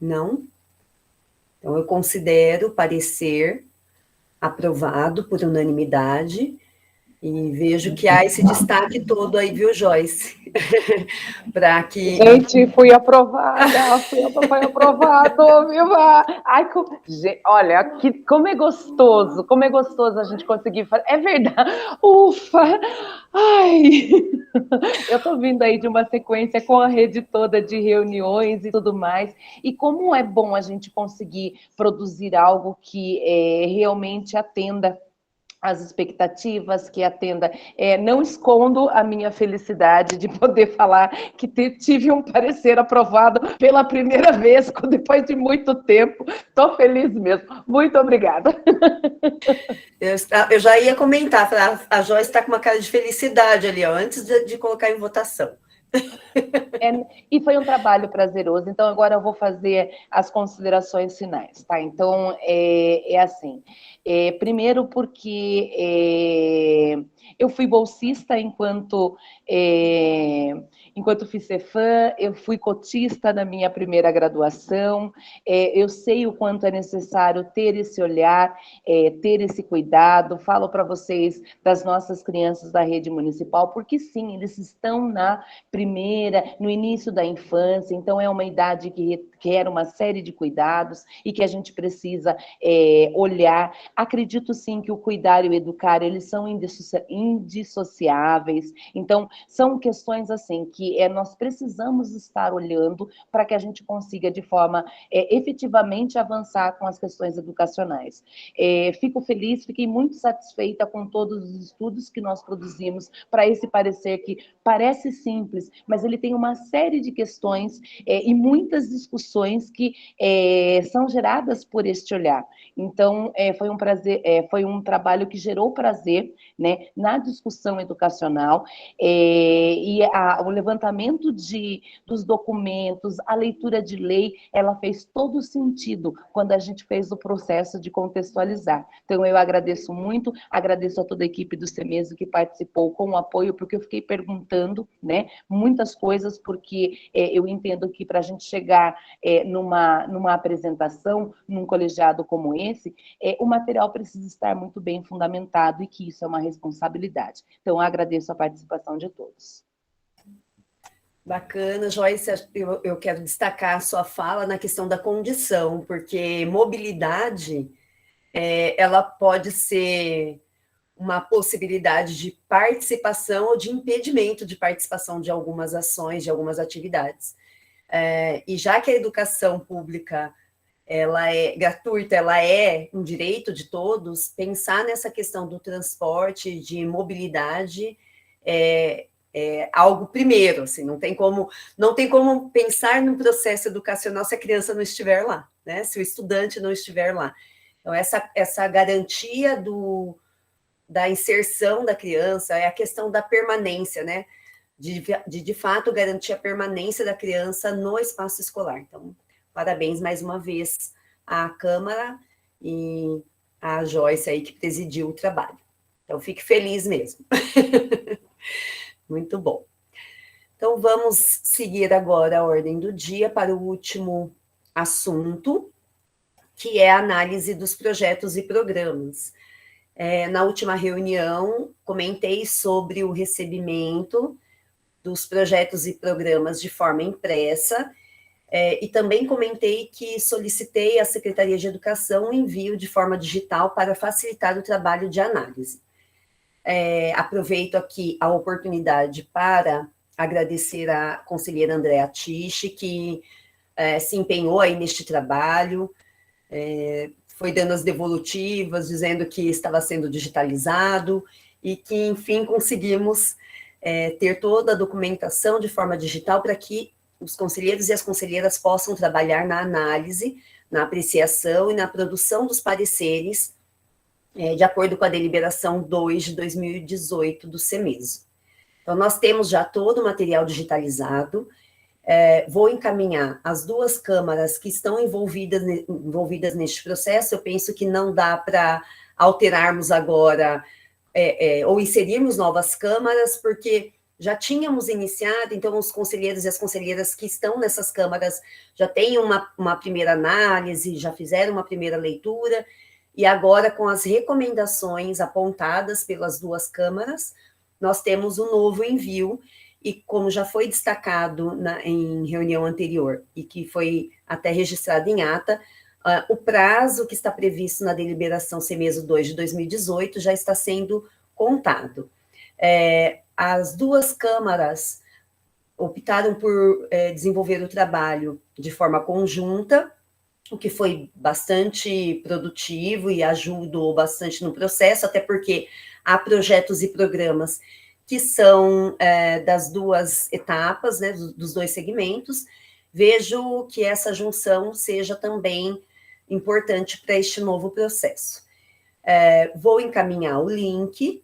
Não? Então, eu considero o parecer aprovado por unanimidade e vejo que há esse destaque todo aí, viu, Joyce? Para que... Gente, fui aprovada, foi aprovado, viva! Ai, olha, como é gostoso a gente conseguir fazer, é verdade, ufa, ai, eu tô vindo aí de uma sequência com a rede toda de reuniões e tudo mais, e como é bom a gente conseguir produzir algo que realmente atenda as expectativas, que atenda. Não escondo a minha felicidade de poder falar que tive um parecer aprovado pela primeira vez, depois de muito tempo. Estou feliz mesmo. Muito obrigada. Eu já ia comentar, a Joyce está com uma cara de felicidade ali, ó, antes de colocar em votação. E foi um trabalho prazeroso, então agora eu vou fazer as considerações finais, tá? Então, assim, primeiro porque eu fui bolsista enquanto fiz Cefam, eu fui cotista na minha primeira graduação, eu sei o quanto é necessário ter esse olhar, ter esse cuidado, falo para vocês das nossas crianças da rede municipal, porque sim, eles estão no início da infância, então é uma idade que requer uma série de cuidados e que a gente precisa olhar. Acredito sim que o cuidar e o educar, eles são indissociáveis, então são questões assim que nós precisamos estar olhando para que a gente consiga de forma efetivamente avançar com as questões educacionais. Fico feliz, fiquei muito satisfeita com todos os estudos que nós produzimos para esse parecer que parece simples, mas ele tem uma série de questões e muitas discussões que são geradas por este olhar. Então, foi um prazer, foi um trabalho que gerou prazer, né, na discussão educacional, o levantamento dos documentos, a leitura de lei, ela fez todo sentido quando a gente fez o processo de contextualizar. Então, eu agradeço muito, agradeço a toda a equipe do CEMESO que participou com o apoio, porque eu fiquei perguntando, né, muitas coisas, porque eu entendo que para a gente chegar numa apresentação, num colegiado como esse, o material precisa estar muito bem fundamentado e que isso é uma responsabilidade. Então, eu agradeço a participação de todos. Bacana, Joyce, eu quero destacar a sua fala na questão da condição, porque mobilidade, ela pode ser uma possibilidade de participação ou de impedimento de participação de algumas ações, de algumas atividades. E já que a educação pública ela é gratuita, ela é um direito de todos, pensar nessa questão do transporte, de mobilidade, é algo primeiro, assim, não tem como pensar no processo educacional se a criança não estiver lá, né? Se o estudante não estiver lá. Então, essa garantia da inserção da criança é a questão da permanência, né? De fato, garantir a permanência da criança no espaço escolar. Então, parabéns mais uma vez à Câmara e à Joyce aí que presidiu o trabalho. Então, fique feliz mesmo. Muito bom. Então, vamos seguir agora a ordem do dia para o último assunto, que é a análise dos projetos e programas. Na última reunião, comentei sobre o recebimento dos projetos e programas de forma impressa, e também comentei que solicitei à Secretaria de Educação o envio de forma digital para facilitar o trabalho de análise. Aproveito aqui a oportunidade para agradecer à conselheira Andréa Tiche, que se empenhou aí neste trabalho, foi dando as devolutivas, dizendo que estava sendo digitalizado, e que, enfim, conseguimos ter toda a documentação de forma digital para que os conselheiros e as conselheiras possam trabalhar na análise, na apreciação e na produção dos pareceres, de acordo com a deliberação 2 de 2018 do CEMESO. Então, nós temos já todo o material digitalizado, vou encaminhar as duas câmaras que estão envolvidas neste processo. Eu penso que não dá para alterarmos agora ou inserirmos novas câmaras, porque já tínhamos iniciado, então os conselheiros e as conselheiras que estão nessas câmaras já têm uma primeira análise, já fizeram uma primeira leitura, e agora, com as recomendações apontadas pelas duas câmaras, nós temos um novo envio, e como já foi destacado em reunião anterior, e que foi até registrado em ata, o prazo que está previsto na deliberação CEMESO 2 de 2018 já está sendo contado. As duas câmaras optaram por desenvolver o trabalho de forma conjunta, o que foi bastante produtivo e ajudou bastante no processo, até porque há projetos e programas que são das duas etapas, né, dos dois segmentos. Vejo que essa junção seja também importante para este novo processo. Vou encaminhar o link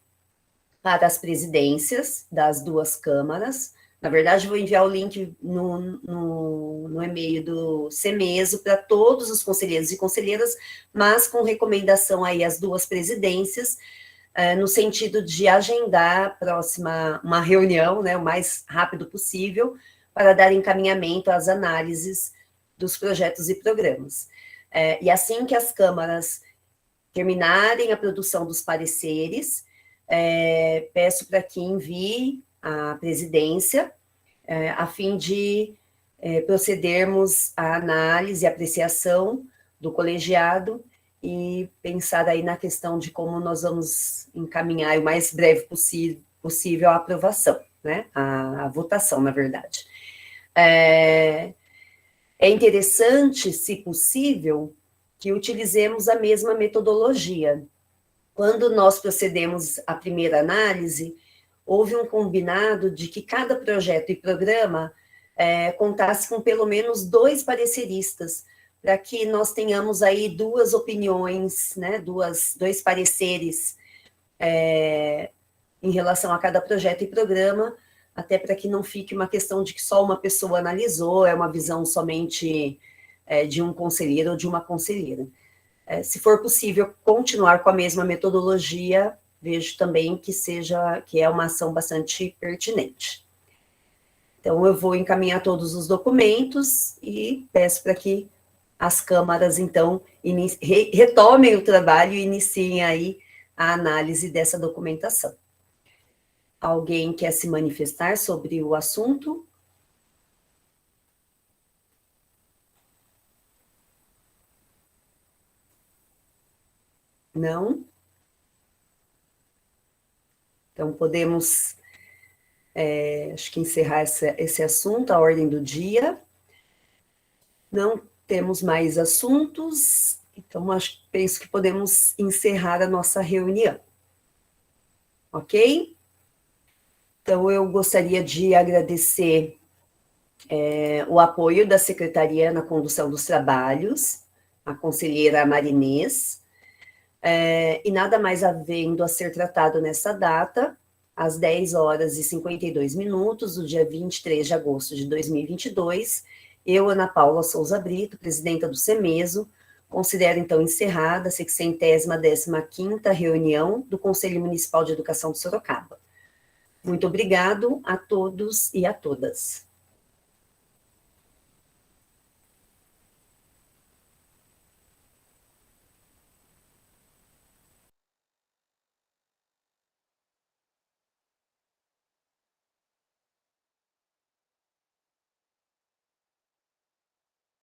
para as presidências das duas câmaras, Na verdade, vou enviar o link no e-mail do CEMESO para todos os conselheiros e conselheiras, mas com recomendação aí às duas presidências, no sentido de agendar uma reunião, né, o mais rápido possível, para dar encaminhamento às análises dos projetos e programas. E assim que as câmaras terminarem a produção dos pareceres, peço para que envie à presidência, a fim de procedermos à análise e apreciação do colegiado e pensar aí na questão de como nós vamos encaminhar o mais breve possível a aprovação, né? A votação, na verdade. É interessante, se possível, que utilizemos a mesma metodologia. Quando nós procedemos à primeira análise, houve um combinado de que cada projeto e programa contasse com pelo menos 2 pareceristas, para que nós tenhamos aí 2 opiniões, né, 2 pareceres em relação a cada projeto e programa, até para que não fique uma questão de que só uma pessoa analisou, é uma visão somente de um conselheiro ou de uma conselheira. Se for possível continuar com a mesma metodologia, vejo também que é uma ação bastante pertinente. Então, eu vou encaminhar todos os documentos e peço para que as câmaras, então, retomem o trabalho e iniciem aí a análise dessa documentação. Alguém quer se manifestar sobre o assunto? Não? Então, podemos, acho que encerrar esse assunto, a ordem do dia. Não temos mais assuntos, então penso que podemos encerrar a nossa reunião. Ok? Então, eu gostaria de agradecer o apoio da Secretaria na condução dos trabalhos, a conselheira Marinês, e nada mais havendo a ser tratado nessa data, às 10h52, do dia 23 de agosto de 2022, eu, Ana Paula Souza Brito, presidenta do CEMESO, considero então encerrada a 615ª reunião do Conselho Municipal de Educação de Sorocaba. Muito obrigado a todos e a todas.